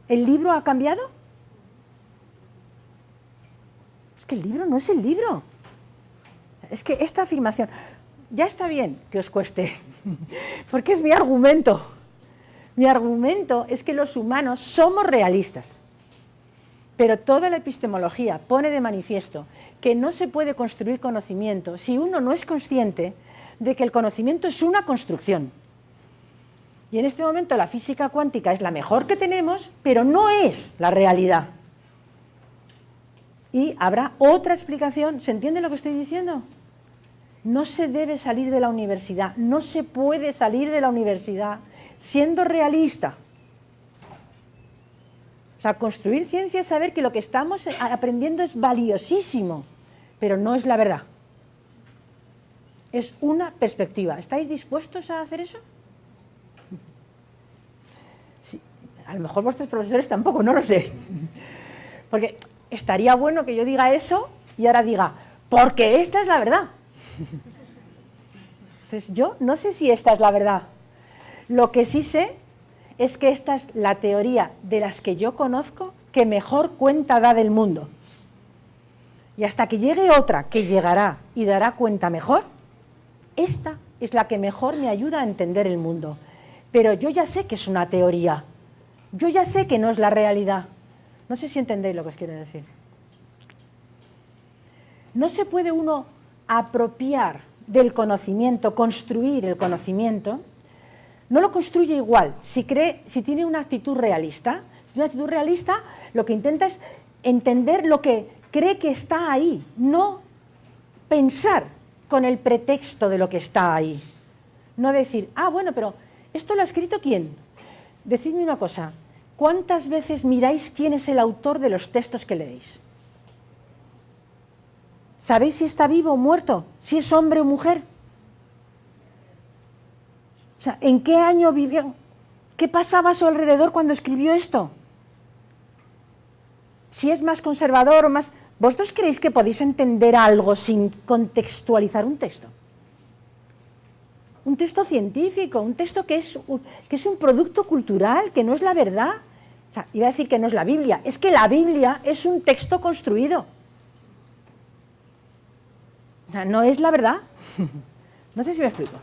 ¿el libro ha cambiado? Es que el libro no es el libro. Es que esta afirmación, ya está bien que os cueste, porque es mi argumento. Mi argumento es que los humanos somos realistas, pero toda la epistemología pone de manifiesto que no se puede construir conocimiento si uno no es consciente de que el conocimiento es una construcción. Y en este momento la física cuántica es la mejor que tenemos, pero no es la realidad. Y habrá otra explicación. ¿Se entiende lo que estoy diciendo? No se debe salir de la universidad, no se puede salir de la universidad siendo realista. O sea, construir ciencia es saber que lo que estamos aprendiendo es valiosísimo, pero no es la verdad. Es una perspectiva. ¿Estáis dispuestos a hacer eso? Sí, a lo mejor vuestros profesores tampoco, no lo sé. Porque estaría bueno que yo diga eso y ahora diga, porque esta es la verdad. Entonces yo no sé si esta es la verdad. Lo que sí sé es que esta es la teoría de las que yo conozco que mejor cuenta da del mundo. Y hasta que llegue otra que llegará y dará cuenta mejor, esta es la que mejor me ayuda a entender el mundo. Pero yo ya sé que es una teoría. Yo ya sé que no es la realidad. No sé si entendéis lo que os quiero decir. No se puede uno apropiar del conocimiento, construir el conocimiento. No lo construye igual si tiene una actitud realista. Si tiene una actitud realista, lo que intenta es entender lo que cree que está ahí, no pensar con el pretexto de lo que está ahí. No decir, bueno, pero ¿esto lo ha escrito quién? Decidme una cosa, ¿cuántas veces miráis quién es el autor de los textos que leéis? ¿Sabéis si está vivo o muerto? ¿Si es hombre o mujer? O sea, ¿en qué año vivió? ¿Qué pasaba a su alrededor cuando escribió esto? Si es más conservador o más... ¿Vosotros creéis que podéis entender algo sin contextualizar un texto? Un texto científico, un texto que es un producto cultural, que no es la verdad. O sea, iba a decir que no es la Biblia, es que la Biblia es un texto construido. O sea, no es la verdad. No sé si me explico.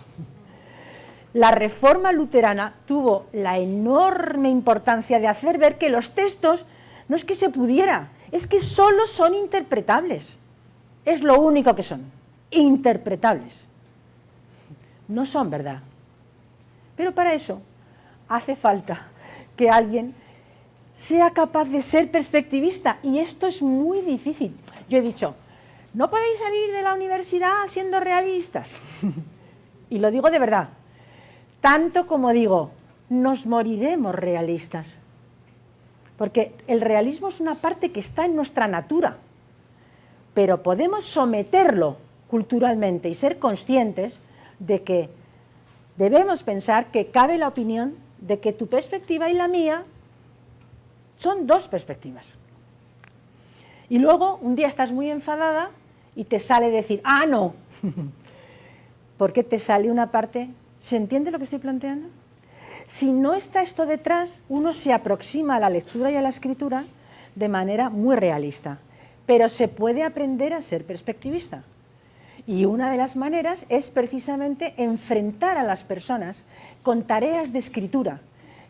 La Reforma luterana tuvo la enorme importancia de hacer ver que los textos no es que se pudiera, es que solo son interpretables. Es lo único que son, interpretables. No son verdad. Pero para eso hace falta que alguien sea capaz de ser perspectivista, y esto es muy difícil. Yo he dicho, no podéis salir de la universidad siendo realistas. Y lo digo de verdad, tanto como digo, nos moriremos realistas. Porque el realismo es una parte que está en nuestra natura, pero podemos someterlo culturalmente y ser conscientes de que debemos pensar que cabe la opinión de que tu perspectiva y la mía son dos perspectivas. Y luego un día estás muy enfadada y te sale decir, ¡ah, no! Porque te sale una parte... ¿Se entiende lo que estoy planteando? Si no está esto detrás, uno se aproxima a la lectura y a la escritura de manera muy realista, pero se puede aprender a ser perspectivista. Y una de las maneras es precisamente enfrentar a las personas con tareas de escritura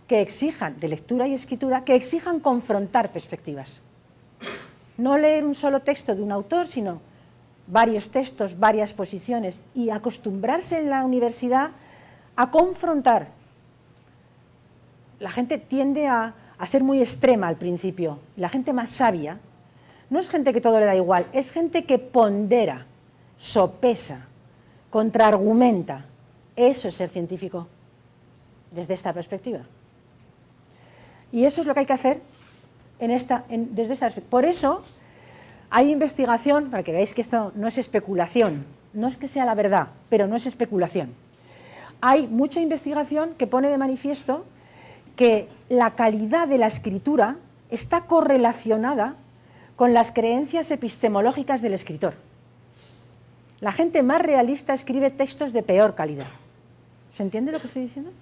que exijan, de lectura y escritura, que exijan confrontar perspectivas. No leer un solo texto de un autor, sino varios textos, varias posiciones, y acostumbrarse en la universidad a confrontar. La gente tiende a ser muy extrema al principio. La gente más sabia no es gente que todo le da igual, es gente que pondera, sopesa, contraargumenta. Eso es ser científico desde esta perspectiva. Y eso es lo que hay que hacer desde esta perspectiva. Por eso hay investigación, para que veáis que esto no es especulación, no es que sea la verdad, pero no es especulación. Hay mucha investigación que pone de manifiesto que la calidad de la escritura está correlacionada con las creencias epistemológicas del escritor. La gente más realista escribe textos de peor calidad. ¿Se entiende lo que estoy diciendo?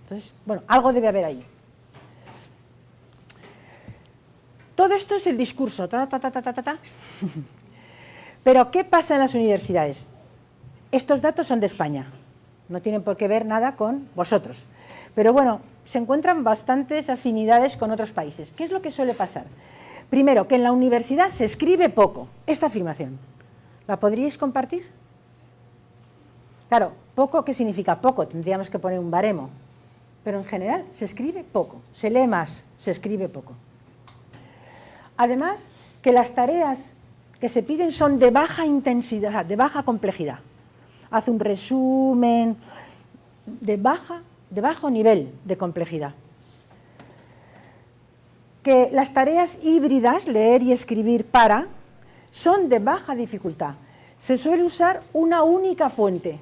Entonces, bueno, algo debe haber ahí. Todo esto es el discurso. Pero, ¿qué pasa en las universidades? Estos datos son de España. No tienen por qué ver nada con vosotros. Pero bueno, se encuentran bastantes afinidades con otros países. ¿Qué es lo que suele pasar? Primero, que en la universidad se escribe poco. Esta afirmación, ¿la podríais compartir? Claro, poco, ¿qué significa poco? Tendríamos que poner un baremo. Pero en general se escribe poco. Se lee más, se escribe poco. Además, que las tareas que se piden son de baja intensidad, de baja complejidad. Hace un resumen de bajo nivel de complejidad. Que las tareas híbridas, leer y escribir para, son de baja dificultad. Se suele usar una única fuente.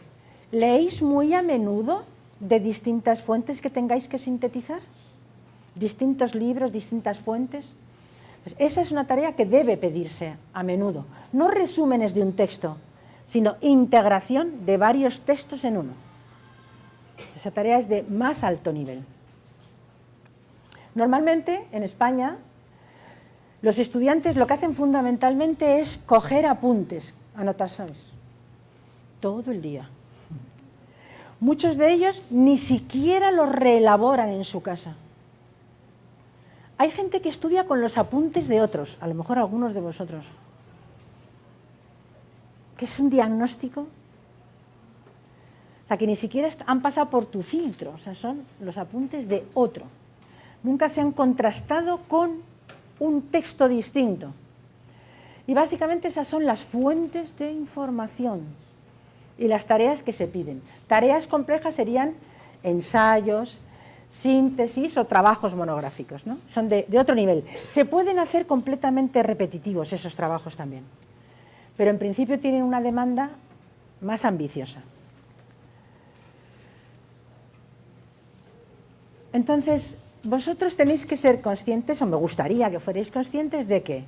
¿Leéis muy a menudo de distintas fuentes que tengáis que sintetizar? ¿Distintos libros, distintas fuentes? Pues esa es una tarea que debe pedirse a menudo. No resúmenes de un texto, sino integración de varios textos en uno. Esa tarea es de más alto nivel. Normalmente, en España, los estudiantes lo que hacen fundamentalmente es coger apuntes, anotaciones, todo el día. Muchos de ellos ni siquiera los reelaboran en su casa. Hay gente que estudia con los apuntes de otros, a lo mejor algunos de vosotros. ¿Qué es un diagnóstico? O sea, que ni siquiera han pasado por tu filtro, o sea, son los apuntes de otro. Nunca se han contrastado con un texto distinto. Y básicamente esas son las fuentes de información y las tareas que se piden. Tareas complejas serían ensayos, síntesis o trabajos monográficos, ¿no? Son de otro nivel. Se pueden hacer completamente repetitivos esos trabajos también, pero en principio tienen una demanda más ambiciosa. Entonces, vosotros tenéis que ser conscientes, o me gustaría que fuerais conscientes de que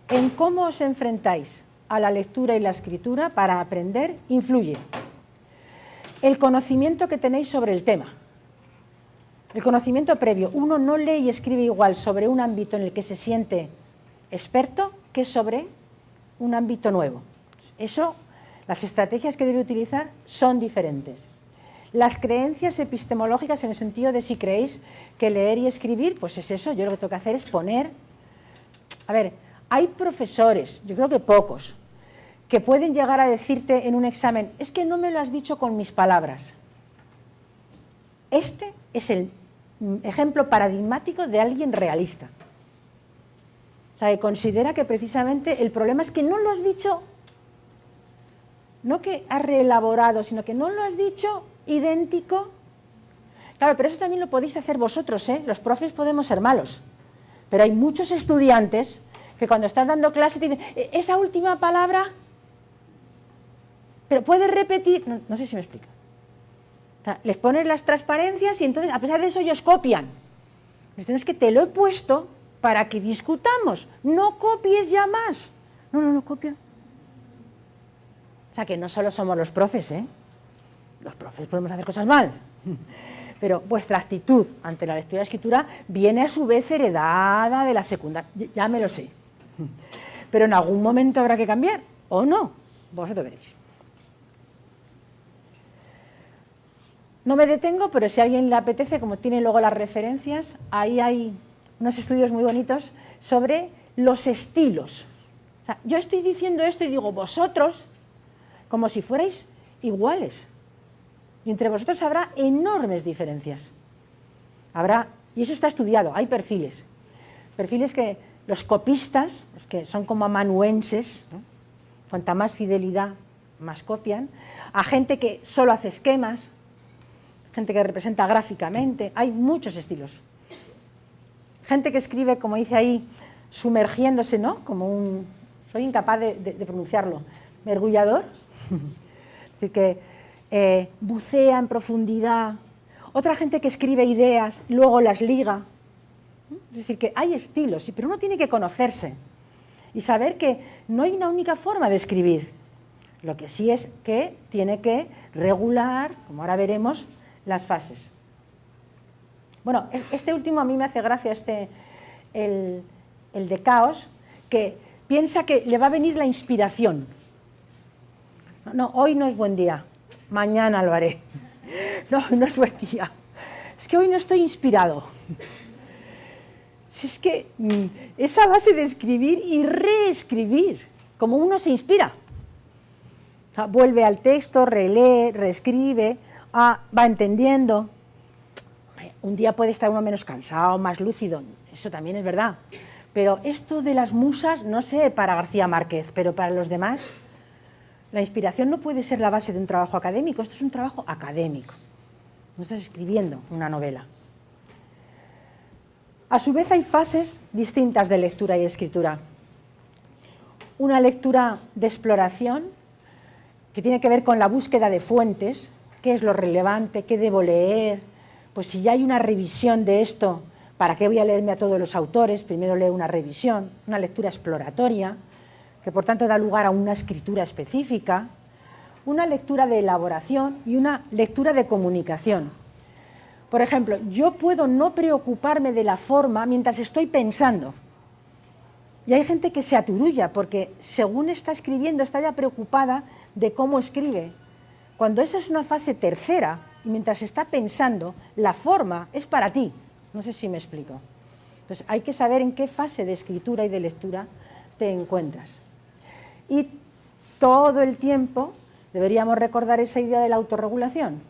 en cómo os enfrentáis a la lectura y la escritura para aprender influye el conocimiento que tenéis sobre el tema, el conocimiento previo. Uno no lee y escribe igual sobre un ámbito en el que se siente experto que sobre un ámbito nuevo. Eso, las estrategias que debe utilizar son diferentes. Las creencias epistemológicas en el sentido de si creéis que leer y escribir, pues es eso, yo lo que tengo que hacer es poner... A ver, hay profesores, yo creo que pocos, que pueden llegar a decirte en un examen, es que no me lo has dicho con mis palabras. Este es el ejemplo paradigmático de alguien realista. O sea, que considera que precisamente el problema es que no lo has dicho, no que has reelaborado, sino que no lo has dicho idéntico. Claro, pero eso también lo podéis hacer vosotros, ¿eh? Los profes podemos ser malos, pero hay muchos estudiantes que cuando estás dando clase te dicen, esa última palabra, pero puedes repetir, no sé si me explico. O sea, les pones las transparencias y entonces, a pesar de eso, ellos copian. Es que te lo he puesto para que discutamos, no copies ya más. No copia. O sea, que no solo somos los profes, ¿eh? Los profes podemos hacer cosas mal, pero vuestra actitud ante la lectura y la escritura viene a su vez heredada de la secundaria, ya me lo sé. Pero en algún momento habrá que cambiar, o no, vosotros veréis. No me detengo, pero si a alguien le apetece, como tiene luego las referencias, ahí hay unos estudios muy bonitos sobre los estilos. O sea, yo estoy diciendo esto y digo vosotros, como si fuerais iguales. Y entre vosotros habrá enormes diferencias. Y eso está estudiado, hay perfiles. Perfiles que los copistas, los que son como amanuenses, ¿no? Cuanta más fidelidad, más copian. A gente que solo hace esquemas, gente que representa gráficamente, hay muchos estilos. Gente que escribe, como dice ahí, sumergiéndose, ¿no? Como un... Soy incapaz de pronunciarlo. Mergullador. Es decir, que bucea en profundidad. Otra gente que escribe ideas, luego las liga. Es decir, que hay estilos, pero uno tiene que conocerse y saber que no hay una única forma de escribir. Lo que sí es que tiene que regular, como ahora veremos, las fases. Bueno, este último a mí me hace gracia, el de Caos, que piensa que le va a venir la inspiración. No, hoy no es buen día, mañana lo haré. No es buen día. Es que hoy no estoy inspirado. Si es que esa base de escribir y reescribir, como uno se inspira. O sea, vuelve al texto, relee, reescribe, va entendiendo. Un día puede estar uno menos cansado, más lúcido, eso también es verdad. Pero esto de las musas, no sé para García Márquez, pero para los demás, la inspiración no puede ser la base de un trabajo académico, esto es un trabajo académico. No estás escribiendo una novela. A su vez hay fases distintas de lectura y escritura. Una lectura de exploración, que tiene que ver con la búsqueda de fuentes, qué es lo relevante, qué debo leer, pues si ya hay una revisión de esto, ¿para qué voy a leerme a todos los autores? Primero leo una revisión, una lectura exploratoria, que por tanto da lugar a una escritura específica, una lectura de elaboración y una lectura de comunicación. Por ejemplo, yo puedo no preocuparme de la forma mientras estoy pensando. Y hay gente que se aturulla porque según está escribiendo está ya preocupada de cómo escribe. Cuando esa es una fase tercera y mientras está pensando, la forma es para ti. No sé si me explico. Entonces hay que saber en qué fase de escritura y de lectura te encuentras. Y todo el tiempo deberíamos recordar esa idea de la autorregulación.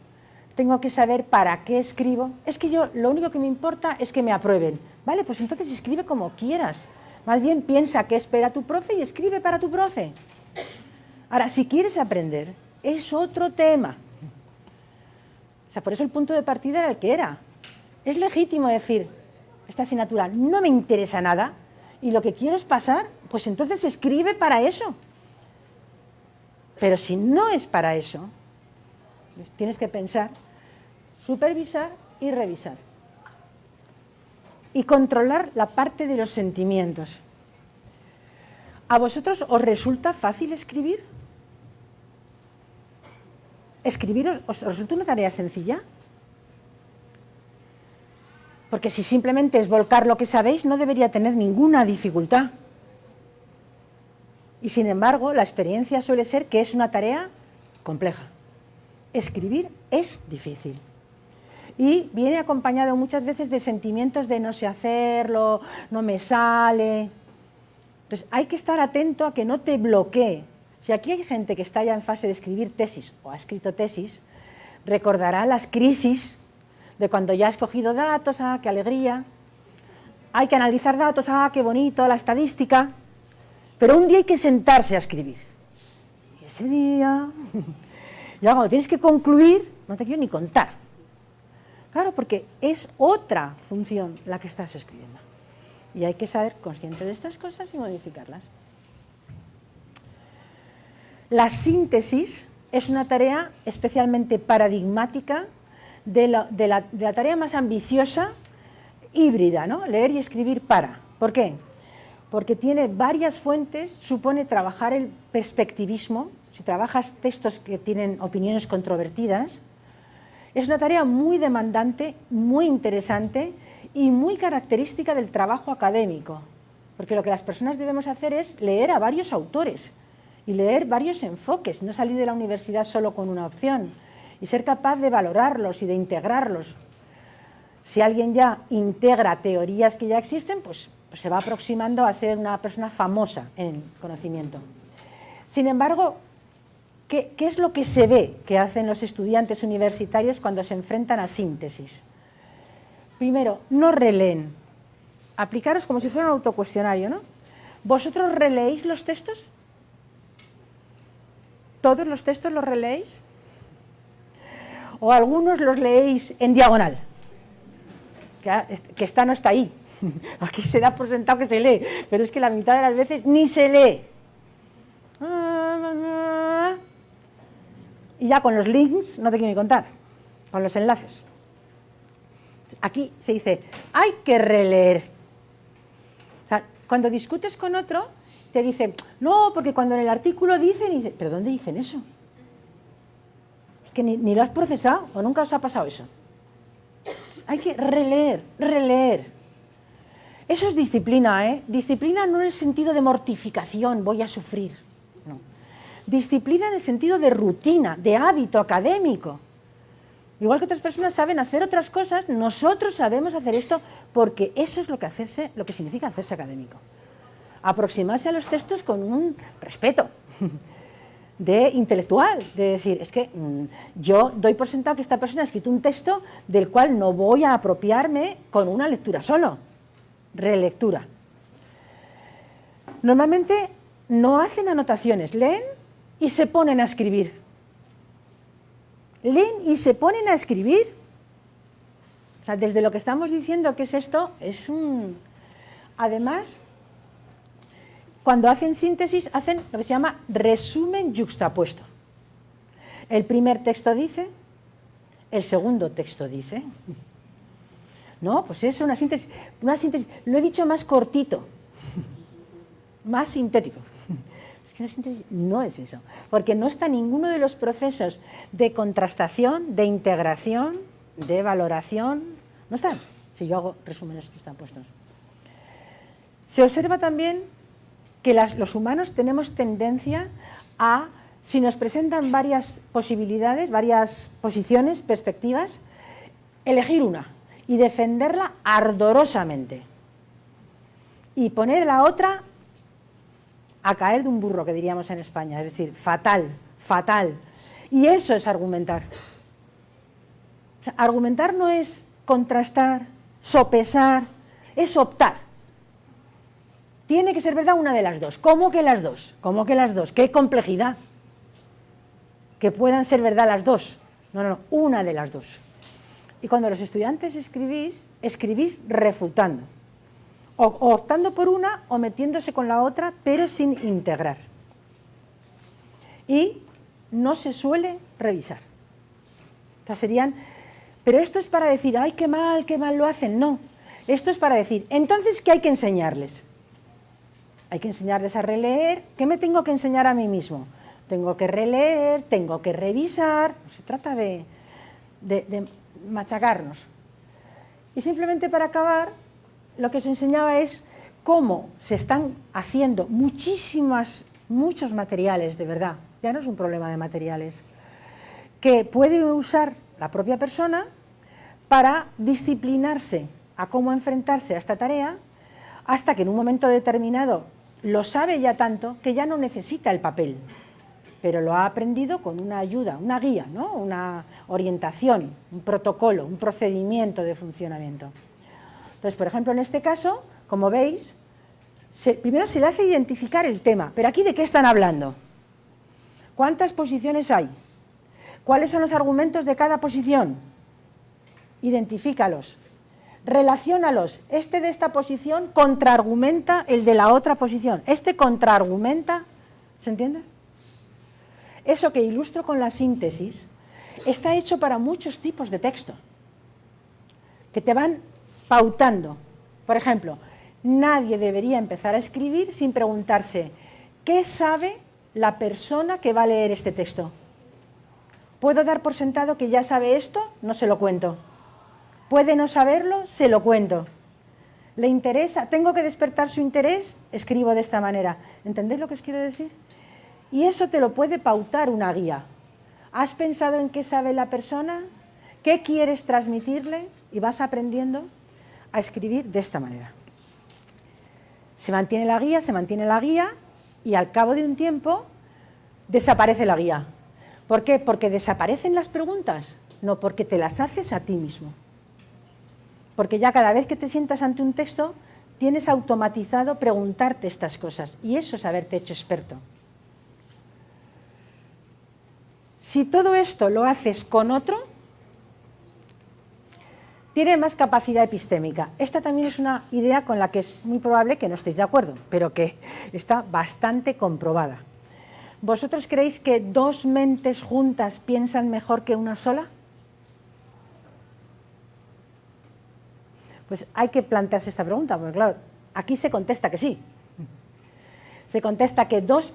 Tengo que saber para qué escribo. Es que yo lo único que me importa es que me aprueben. Vale, pues entonces escribe como quieras. Más bien piensa qué espera tu profe y escribe para tu profe. Ahora, si quieres aprender, es otro tema. O sea, por eso el punto de partida era el que era. Es legítimo decir, esta asignatura no me interesa nada y lo que quiero es pasar, pues entonces escribe para eso. Pero si no es para eso, tienes que pensar, supervisar y revisar. y controlar la parte de los sentimientos. ¿A vosotros os resulta fácil escribir? ¿Escribir os resulta una tarea sencilla? Porque si simplemente es volcar lo que sabéis, no debería tener ninguna dificultad. Y sin embargo, la experiencia suele ser que es una tarea compleja. Escribir es difícil. Y viene acompañado muchas veces de sentimientos de no sé hacerlo, no me sale. Entonces hay que estar atento a que no te bloquee. Si aquí hay gente que está ya en fase de escribir tesis o ha escrito tesis, recordará las crisis de cuando ya ha escogido datos, ¡ah, qué alegría! Hay que analizar datos, ¡ah, qué bonito, la estadística! Pero un día hay que sentarse a escribir. Y ese día, ya cuando tienes que concluir, no te quiero ni contar. Claro, porque es otra función la que estás escribiendo. Y hay que ser consciente de estas cosas y modificarlas. La síntesis es una tarea especialmente paradigmática de la tarea más ambiciosa, híbrida, ¿no? Leer y escribir para. ¿Por qué? Porque tiene varias fuentes, supone trabajar el perspectivismo. Si trabajas textos que tienen opiniones controvertidas, es una tarea muy demandante, muy interesante y muy característica del trabajo académico, porque lo que las personas debemos hacer es leer a varios autores y leer varios enfoques, no salir de la universidad solo con una opción y ser capaz de valorarlos y de integrarlos. Si alguien ya integra teorías que ya existen, pues se va aproximando a ser una persona famosa en conocimiento. Sin embargo, ¿qué es lo que se ve que hacen los estudiantes universitarios cuando se enfrentan a síntesis? Primero, no releen. Aplicaros como si fuera un autocuestionario, ¿no? ¿Vosotros releéis los textos? ¿Todos los textos los releéis? ¿O algunos los leéis en diagonal? Que esta no está ahí. Aquí se da por sentado que se lee, pero es que la mitad de las veces ni se lee. Y ya con los links, no te quiero ni contar, con los enlaces. Aquí se dice, hay que releer. O sea, cuando discutes con otro, te dicen, no, porque cuando en el artículo dicen, y dices, ¿pero dónde dicen eso? Es que ni lo has procesado, o nunca os ha pasado eso. Pues hay que releer, releer. Eso es disciplina, ¿eh? Disciplina no en el sentido de mortificación, voy a sufrir, no. Disciplina en el sentido de rutina, de hábito académico. Igual que otras personas saben hacer otras cosas, nosotros sabemos hacer esto porque eso es lo que significa hacerse académico. Aproximarse a los textos con un respeto de intelectual, de decir, es que yo doy por sentado que esta persona ha escrito un texto del cual no voy a apropiarme con una lectura solo, relectura. Normalmente no hacen anotaciones, leen y se ponen a escribir. Leen y se ponen a escribir. O sea, desde lo que estamos diciendo que es esto, es un... Además, cuando hacen síntesis, hacen lo que se llama resumen yuxtapuesto. El primer texto dice, el segundo texto dice. No, pues es una síntesis, lo he dicho más cortito, más sintético. Una síntesis no es eso, porque no está ninguno de los procesos de contrastación, de integración, de valoración, no están, si yo hago resúmenes que están puestos. Se observa también que los humanos tenemos tendencia a, si nos presentan varias posibilidades, varias posiciones, perspectivas, elegir una y defenderla ardorosamente y poner la otra a caer de un burro, que diríamos en España, es decir, fatal, fatal. Y eso es argumentar. O sea, argumentar no es contrastar, sopesar, es optar. Tiene que ser verdad una de las dos. ¿Cómo que las dos? ¿Cómo que las dos? ¡Qué complejidad! Que puedan ser verdad las dos. No, una de las dos. Y cuando los estudiantes escribís refutando. O optando por una o metiéndose con la otra, pero sin integrar. Y no se suele revisar. O sea, serían, pero esto es para decir, ay, qué mal lo hacen. No, Esto es para decir, entonces, ¿qué hay que enseñarles? Hay que enseñarles a releer. ¿Qué me tengo que enseñar a mí mismo? Tengo que releer, tengo que revisar. Se trata de machacarnos. Y simplemente para acabar, lo que os enseñaba es cómo se están haciendo muchos materiales, de verdad. Ya no es un problema de materiales, que puede usar la propia persona para disciplinarse a cómo enfrentarse a esta tarea, hasta que en un momento determinado lo sabe ya tanto que ya no necesita el papel, pero lo ha aprendido con una ayuda, una guía, ¿no? Una orientación, un protocolo, un procedimiento de funcionamiento. Entonces, por ejemplo, en este caso, como veis, primero se le hace identificar el tema, pero aquí ¿de qué están hablando? ¿Cuántas posiciones hay? ¿Cuáles son los argumentos de cada posición? Identifícalos. Relaciónalos. Este de esta posición contraargumenta el de la otra posición. Este contraargumenta, ¿se entiende? Eso que ilustro con la síntesis está hecho para muchos tipos de texto, que te van pautando. Por ejemplo, nadie debería empezar a escribir sin preguntarse ¿qué sabe la persona que va a leer este texto? ¿Puedo dar por sentado que ya sabe esto? No se lo cuento. ¿Puede no saberlo? Se lo cuento. ¿Le interesa? ¿Tengo que despertar su interés? Escribo de esta manera. ¿Entendéis lo que os quiero decir? Y eso te lo puede pautar una guía. ¿Has pensado en qué sabe la persona? ¿Qué quieres transmitirle? Y vas aprendiendo a escribir de esta manera. Se mantiene la guía y al cabo de un tiempo desaparece la guía. ¿Por qué? Porque desaparecen las preguntas, no porque te las haces a ti mismo. Porque ya cada vez que te sientas ante un texto, tienes automatizado preguntarte estas cosas, y eso es haberte hecho experto. Si todo esto lo haces con otro, tiene más capacidad epistémica. Esta también es una idea con la que es muy probable que no estéis de acuerdo, pero que está bastante comprobada. ¿Vosotros creéis que dos mentes juntas piensan mejor que una sola? Pues hay que plantearse esta pregunta, porque claro, aquí se contesta que sí. Se contesta que dos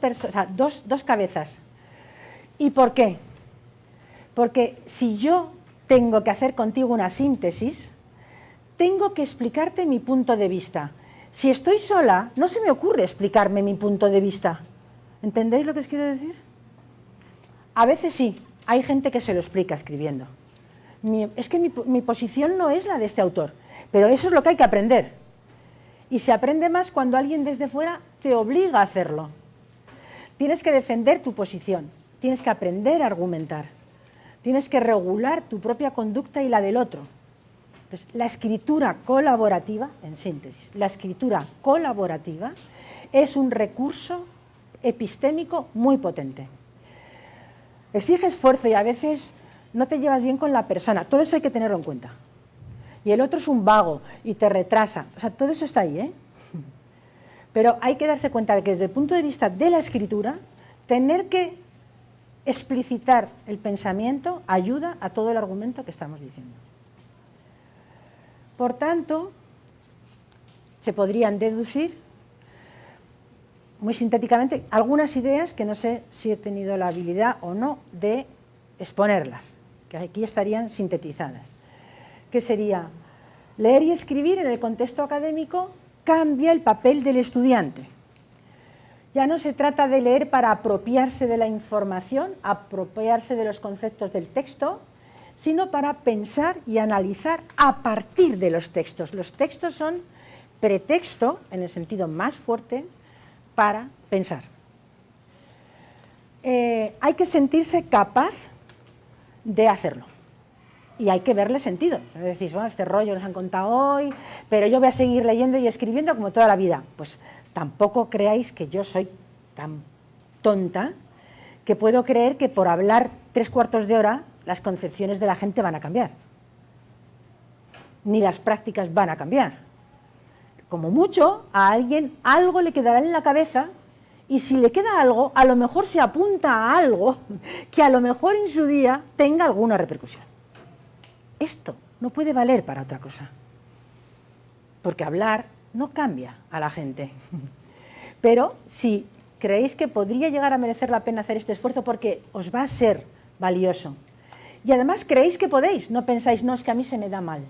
cabezas. ¿Y por qué? Porque si yo tengo que hacer contigo una síntesis, tengo que explicarte mi punto de vista. Si estoy sola, no se me ocurre explicarme mi punto de vista. ¿Entendéis lo que os quiero decir? A veces sí, hay gente que se lo explica escribiendo. Es que mi posición no es la de este autor, pero eso es lo que hay que aprender. Y se aprende más cuando alguien desde fuera te obliga a hacerlo. Tienes que defender tu posición, tienes que aprender a argumentar, tienes que regular tu propia conducta y la del otro. Entonces, la escritura colaborativa, en síntesis, la escritura colaborativa es un recurso epistémico muy potente. Exige esfuerzo y a veces no te llevas bien con la persona, todo eso hay que tenerlo en cuenta. Y el otro es un vago y te retrasa, o sea, todo eso está ahí, ¿eh? Pero hay que darse cuenta de que desde el punto de vista de la escritura, tener que explicitar el pensamiento ayuda a todo el argumento que estamos diciendo. Por tanto, se podrían deducir muy sintéticamente algunas ideas que no sé si he tenido la habilidad o no de exponerlas, que aquí estarían sintetizadas, que sería: leer y escribir en el contexto académico cambia el papel del estudiante. Ya no se trata de leer para apropiarse de la información, apropiarse de los conceptos del texto, sino para pensar y analizar a partir de los textos. Los textos son pretexto, en el sentido más fuerte, para pensar. Hay que sentirse capaz de hacerlo. Y hay que verle sentido. Decís, bueno, este rollo nos han contado hoy, pero yo voy a seguir leyendo y escribiendo como toda la vida. Pues tampoco creáis que yo soy tan tonta que puedo creer que por hablar 3/4 de hora las concepciones de la gente van a cambiar. Ni las prácticas van a cambiar. Como mucho, a alguien algo le quedará en la cabeza, y si le queda algo, a lo mejor se apunta a algo que a lo mejor en su día tenga alguna repercusión. Esto no puede valer para otra cosa. porque hablar no cambia a la gente. Pero si creéis que podría llegar a merecer la pena hacer este esfuerzo porque os va a ser valioso, y además creéis que podéis, no pensáis, no, es que a mí se me da mal,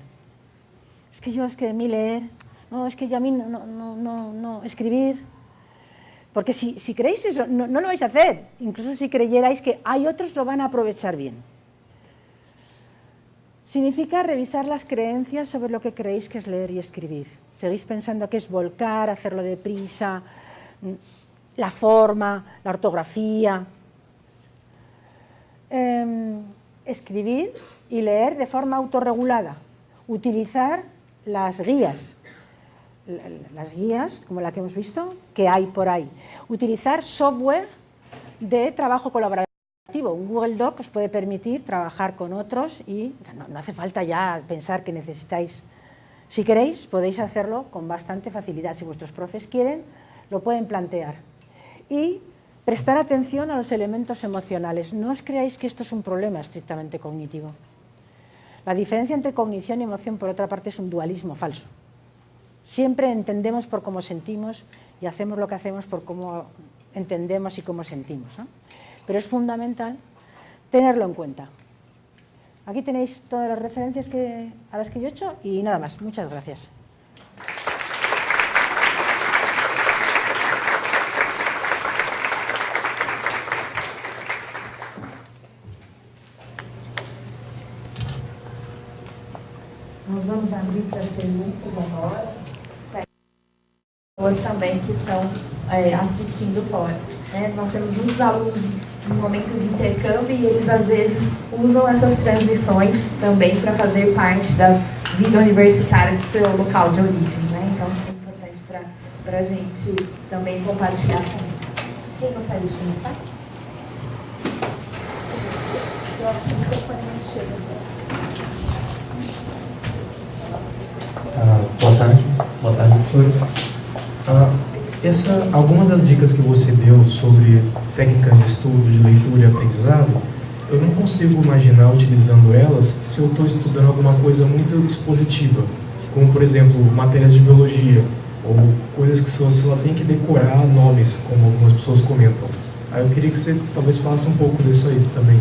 es que a mí leer, no, es que yo a mí no escribir, porque si creéis eso, no lo vais a hacer, incluso si creyerais que hay otros lo van a aprovechar bien. Significa revisar las creencias sobre lo que creéis que es leer y escribir. Seguís pensando que es volcar, hacerlo deprisa, la forma, la ortografía. Escribir y leer de forma autorregulada. Utilizar las guías como la que hemos visto, que hay por ahí. Utilizar software de trabajo colaborativo. Un Google Doc os puede permitir trabajar con otros y no hace falta ya pensar que necesitáis. Si queréis, podéis hacerlo con bastante facilidad. Si vuestros profes quieren, lo pueden plantear. Y prestar atención a los elementos emocionales. No os creáis que esto es un problema estrictamente cognitivo. La diferencia entre cognición y emoción, por otra parte, es un dualismo falso. Siempre entendemos por cómo sentimos y hacemos lo que hacemos por cómo entendemos y cómo sentimos, ¿no? Pero es fundamental tenerlo en cuenta. Aquí tenéis todas las referencias a las que yo he hecho y nada más. Muchas gracias. Nós vamos abrir para as perguntas agora. Pessoas também que estão assistindo fora. Nós temos muitos alunos em momentos de intercâmbio e eles às vezes usam essas transmissões também para fazer parte da vida universitária do seu local de origem, né? Então é importante para a gente também compartilhar com eles. Quem gostaria de começar? Eu acho que o microfone não chega. Boa tarde, professor. Algumas das dicas que você deu sobre técnicas de estudo, de leitura e aprendizado, eu não consigo imaginar utilizando elas se eu estou estudando alguma coisa muito expositiva, como, por exemplo, matérias de biologia, ou coisas que você só tem que decorar nomes, como algumas pessoas comentam. Aí eu queria que você talvez falasse um pouco disso aí também.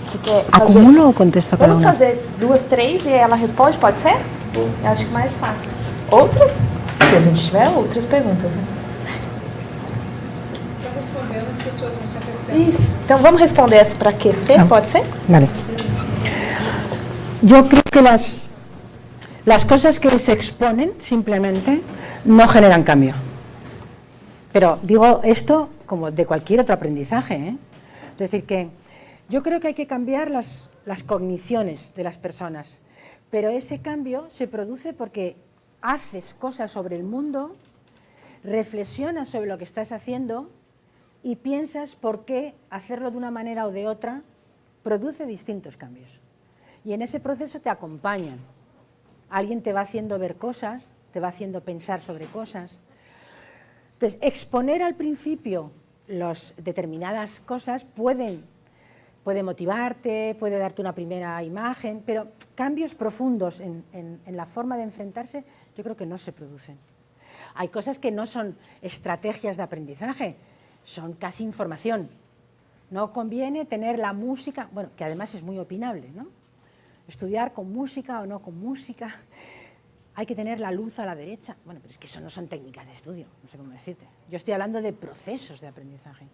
Você quer fazer... ¿Acumulo o contesto cada Vamos una? fazer 2, 3 e ela responde, pode ser? Eu acho que mais fácil. Outras? Se a gente tiver outras perguntas, né? Está respondendo, as pessoas vão se aquecendo. Isso. Então vamos responder essa para aquecer, pode ser? Vale. Yo creo que las cosas que se exponen simplemente no generan cambio. Pero digo esto como de cualquier otro aprendizaje, ¿eh? Es decir, que yo creo que hay que cambiar las cogniciones de las personas, pero ese cambio se produce porque haces cosas sobre el mundo, reflexionas sobre lo que estás haciendo y piensas por qué hacerlo de una manera o de otra produce distintos cambios. Y en ese proceso te acompañan. Alguien te va haciendo ver cosas, te va haciendo pensar sobre cosas. Entonces, exponer al principio determinadas cosas puede motivarte, puede darte una primera imagen, pero cambios profundos en la forma de enfrentarse yo creo que no se producen. Hay cosas que no son estrategias de aprendizaje, son casi información. No conviene tener la música, bueno, que además es muy opinable, ¿no? Estudiar con música o no con música, hay que tener la luz a la derecha. Bueno, pero es que eso no son técnicas de estudio, no sé cómo decirte. Yo estoy hablando de procesos de aprendizaje.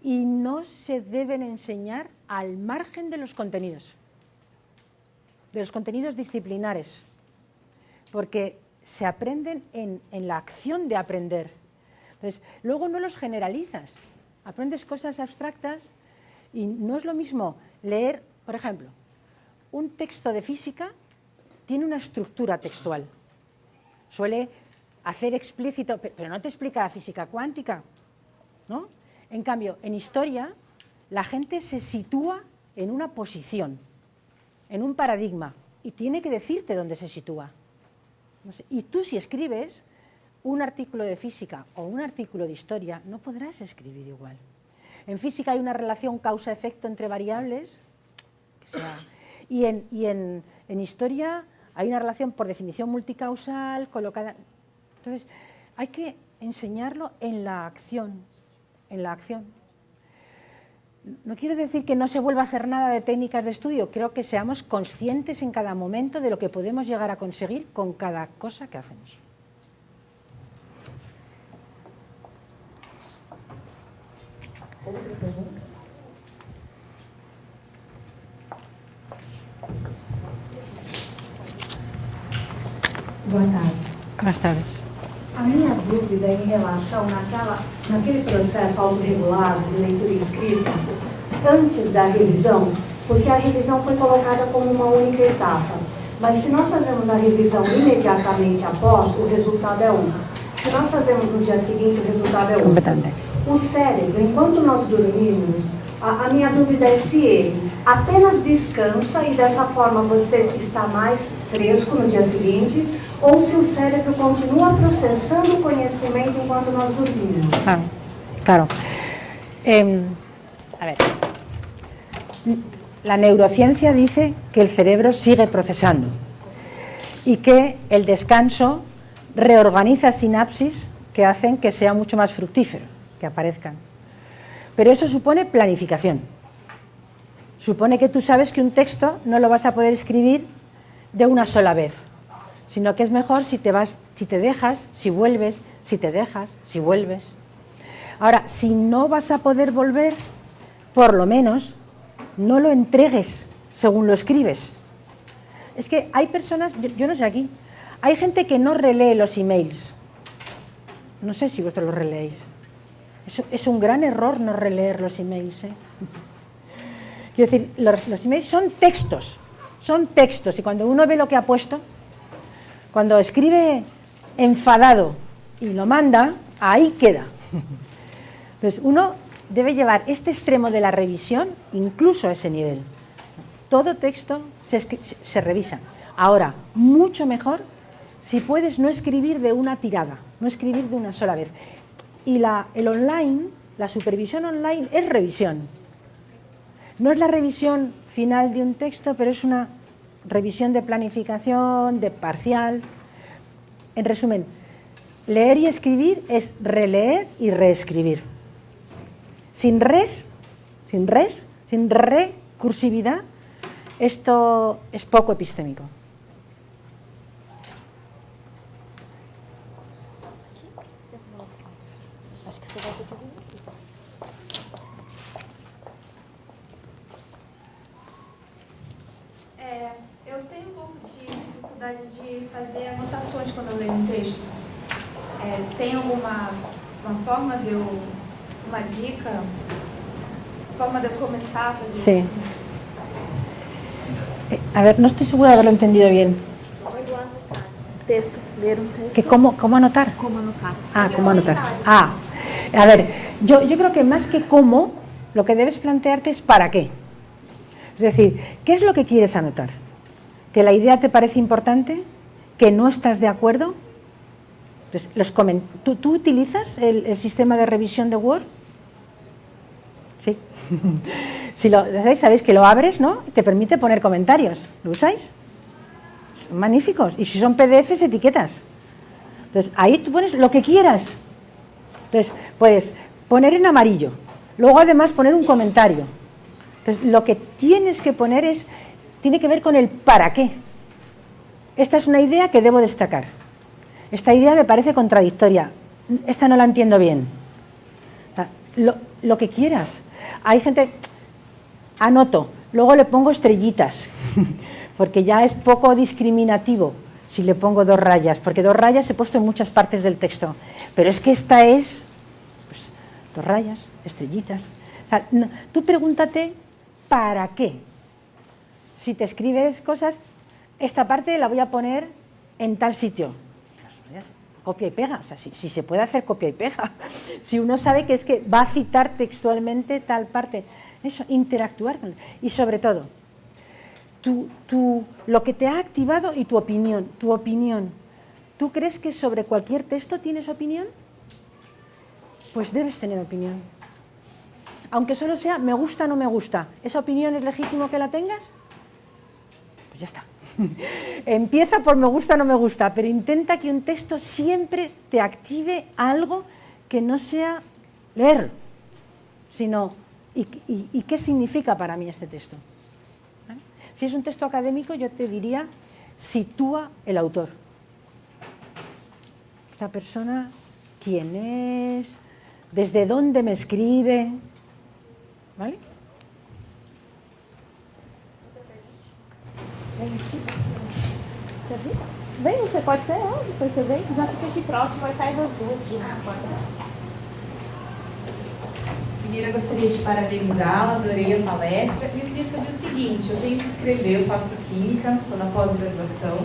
Y no se deben enseñar al margen de los contenidos disciplinares, porque se aprenden en la acción de aprender. Entonces, luego no los generalizas, aprendes cosas abstractas y no es lo mismo leer, por ejemplo, un texto de física tiene una estructura textual, suele hacer explícito, pero no te explica la física cuántica, ¿no? En cambio, en historia, la gente se sitúa en una posición, en un paradigma, y tiene que decirte dónde se sitúa. No sé, y tú, si escribes un artículo de física o un artículo de historia, no podrás escribir igual. En física hay una relación causa-efecto entre variables, y en historia hay una relación por definición multicausal colocada. Entonces, hay que enseñarlo en la acción, en la acción. No quiero decir que no se vuelva a hacer nada de técnicas de estudio, creo que seamos conscientes en cada momento de lo que podemos llegar a conseguir con cada cosa que hacemos. Outra pergunta? Boa tarde. Buenas tardes. A minha dúvida é em relação naquele processo autorregulado de leitura e escrita, antes da revisão, porque a revisão foi colocada como uma única etapa. Mas se nós fazemos a revisão imediatamente após, o resultado é um. Se nós fazemos no dia seguinte, o resultado é outro. Completamente. O cérebro, enquanto nós dormimos, a minha dúvida é se ele apenas descansa e dessa forma você está mais fresco no dia seguinte, ou se o cérebro continua processando o conhecimento enquanto nós dormimos. Claro, claro. A ver, la neurociencia dice que el cerebro sigue procesando y que el descanso reorganiza sinapsis que hacen que sea mucho más fructífero, que aparezcan. Pero eso supone planificación. Supone que tú sabes que un texto no lo vas a poder escribir de una sola vez, sino que es mejor si te dejas, si vuelves, si te dejas, si vuelves. Ahora, si no vas a poder volver, por lo menos no lo entregues según lo escribes. Es que hay personas, yo no sé aquí, hay gente que no relee los emails. No sé si vosotros los releéis. Es un gran error no releer los emails. Quiero decir, los emails son textos, y cuando uno ve lo que ha puesto, cuando escribe enfadado y lo manda, ahí queda. Entonces, uno debe llevar este extremo de la revisión incluso a ese nivel. Todo texto se revisa. Ahora, mucho mejor si puedes no escribir de una tirada, no escribir de una sola vez. Y el online, la supervisión online es revisión. No es la revisión final de un texto, pero es una revisión de planificación, de parcial. En resumen, leer y escribir es releer y reescribir. Sin recursividad, esto es poco epistémico. Eu tenho um pouco de dificuldade de fazer anotações quando eu leio um texto. Tem alguma forma de eu, uma dica, forma de eu começar a fazer Sí. isso? A ver, no estoy segura de haberlo entendido bien. Texto, ler um texto. ¿Que cómo anotar? Como anotar. ¿Cómo anotar? A ver, yo creo que más que cómo, lo que debes plantearte es para qué. Es decir, ¿qué es lo que quieres anotar? ¿Que la idea te parece importante? ¿Que no estás de acuerdo? Entonces, ¿Tú utilizas el sistema de revisión de Word? Sí. Sabéis que lo abres, ¿no? Y te permite poner comentarios. ¿Lo usáis? Son magníficos. Y si son PDFs, etiquetas. Entonces, ahí tú pones lo que quieras. Entonces, puedes poner en amarillo. Luego, además, poner un comentario. Entonces, lo que tienes que poner tiene que ver con el para qué. Esta es una idea que debo destacar. Esta idea me parece contradictoria. Esta no la entiendo bien. Lo que quieras. Hay gente, anoto, luego le pongo estrellitas, porque ya es poco discriminativo si le pongo 2 rayas, porque 2 rayas he puesto en muchas partes del texto, pero es que esta es, pues, 2 rayas, estrellitas. O sea, tú pregúntate para qué. Si te escribes cosas, esta parte la voy a poner en tal sitio. Copia y pega, o sea, si se puede hacer copia y pega, si uno sabe que es que va a citar textualmente tal parte, eso, interactuar con él. Y sobre todo, lo que te ha activado y tu opinión. ¿Tú crees que sobre cualquier texto tienes opinión? Pues debes tener opinión. Aunque solo sea me gusta o no me gusta, ¿esa opinión es legítimo que la tengas? Pues ya está. Empieza por me gusta o no me gusta, pero intenta que un texto siempre te active algo que no sea leer, sino ¿y qué significa para mí este texto? ¿Vale? Si es un texto académico, yo te diría, sitúa el autor. Esta persona, ¿quién es? ¿Desde dónde me escribe? ¿Vale? Vem aqui. Quer vir? Vem, você pode ser, depois você vem. Já fica aqui próximo, aí faz as duas juntas. Primeiro, eu gostaria de parabenizá-la, adorei a palestra. E eu queria saber o seguinte, eu tenho que escrever, eu faço química, estou na pós-graduação,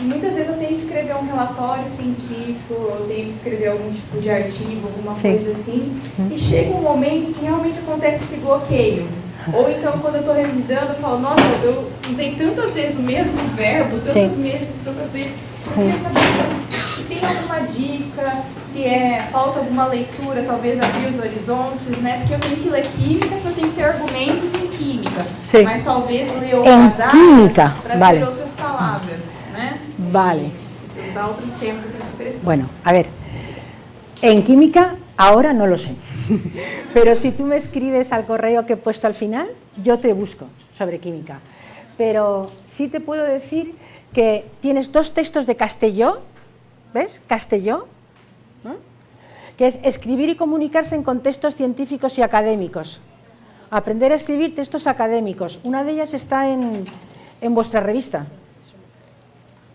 e muitas vezes eu tenho que escrever um relatório científico, eu tenho que escrever algum tipo de artigo, alguma coisa assim, e chega um momento que realmente acontece esse bloqueio. Ou então, quando eu estou revisando, eu falo, nossa, eu usei tantas vezes o mesmo verbo, tantas vezes. Eu queria saber se tem alguma dica, se falta alguma leitura, talvez abrir os horizontes, né? Porque eu tenho que ler química, porque eu tenho que ter argumentos em química. Sí. Mas talvez ler outras áreas para ter outras palavras, né? Vale. E usar outros termos, outras expressões. Bueno, a ver, en química ahora no lo sé, pero si tú me escribes al correo que he puesto al final, yo te busco sobre química. Pero sí te puedo decir que tienes dos textos de Castelló, ¿ves? Castelló, ¿eh? Que es escribir y comunicarse en contextos científicos y académicos. Aprender a escribir textos académicos. Una de ellas está en vuestra revista.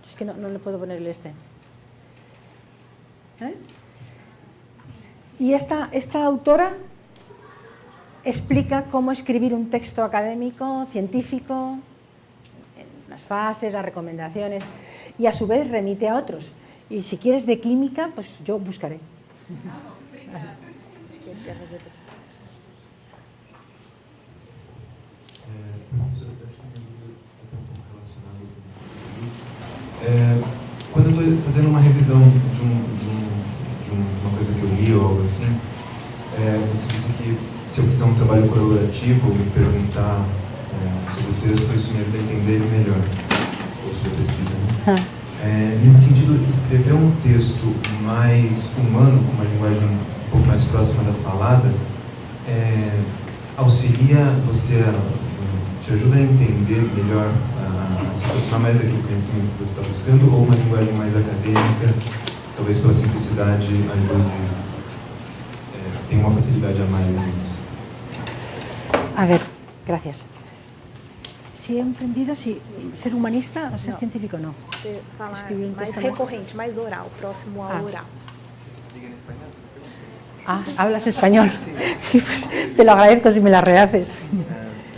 Es que no le puedo poner el este. ¿Eh? Y esta autora explica cómo escribir un texto académico, científico, en las fases, las recomendaciones, y a su vez remite a otros. Y si quieres de química, pues yo buscaré. Quando eu estou fazendo uma revisão de uma coisa que eu li ou algo assim, você disse que se eu fizer um trabalho colaborativo ou me perguntar sobre o texto, isso me ajuda a entender ele melhor, ou sobre a pesquisa, né? Nesse sentido, escrever um texto mais humano, com uma linguagem um pouco mais próxima da falada, auxilia você, te ajuda a entender melhor, a se aproximar mais daquele conhecimento que você está buscando, ou uma linguagem mais acadêmica, talvez pela simplicidade, tem uma facilidade a mais nisso? A ver, gracias. Si he entendido, si ser humanista o ser científico, no. Você falar Escrever um mais texto recorrente, mais oral, próximo ao oral. Ah, ¿hablas español? Sí, pues te lo agradezco si me la rehaces.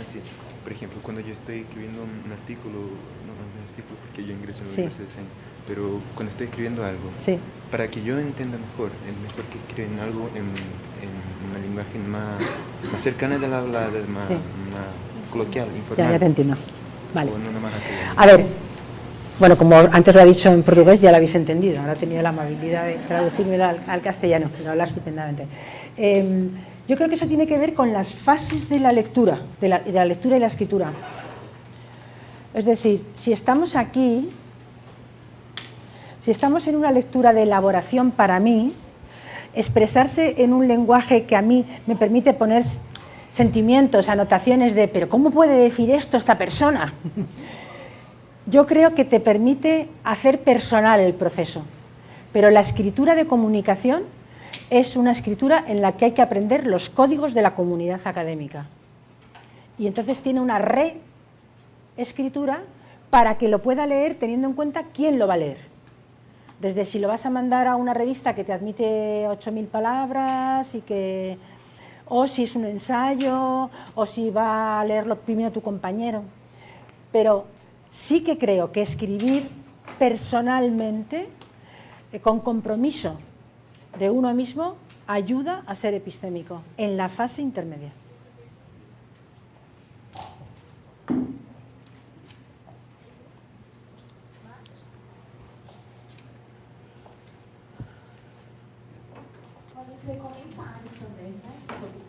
Así, por ejemplo, cuando yo estoy escribiendo un artículo, no un artículo porque yo ingresé en la Sí. Universidad de Diseño, pero cuando estoy escribiendo algo, Sí. para que yo entienda mejor, es mejor que escriban algo en una lenguaje más cercana del habla, más coloquial, informal. Ya te entiendo. Vale. O no más académico. A ver, bueno, como antes lo ha dicho en portugués, ya lo habéis entendido. Ahora he tenido la amabilidad de traducírmelo al castellano, lo habla estupendamente. Yo creo que eso tiene que ver con las fases de la lectura, de la lectura y la escritura. Es decir, si estamos aquí, si estamos en una lectura de elaboración para mí, expresarse en un lenguaje que a mí me permite poner sentimientos, anotaciones de ¿pero cómo puede decir esto esta persona? Yo creo que te permite hacer personal el proceso, pero la escritura de comunicación es una escritura en la que hay que aprender los códigos de la comunidad académica. Y entonces tiene una reescritura para que lo pueda leer teniendo en cuenta quién lo va a leer. Desde si lo vas a mandar a una revista que te admite 8.000 palabras o si es un ensayo, o si va a leerlo primero tu compañero. Pero sí que creo que escribir personalmente, con compromiso de uno mismo, ayuda a ser epistémico en la fase intermedia. Podem ser comentários também, né? Sobre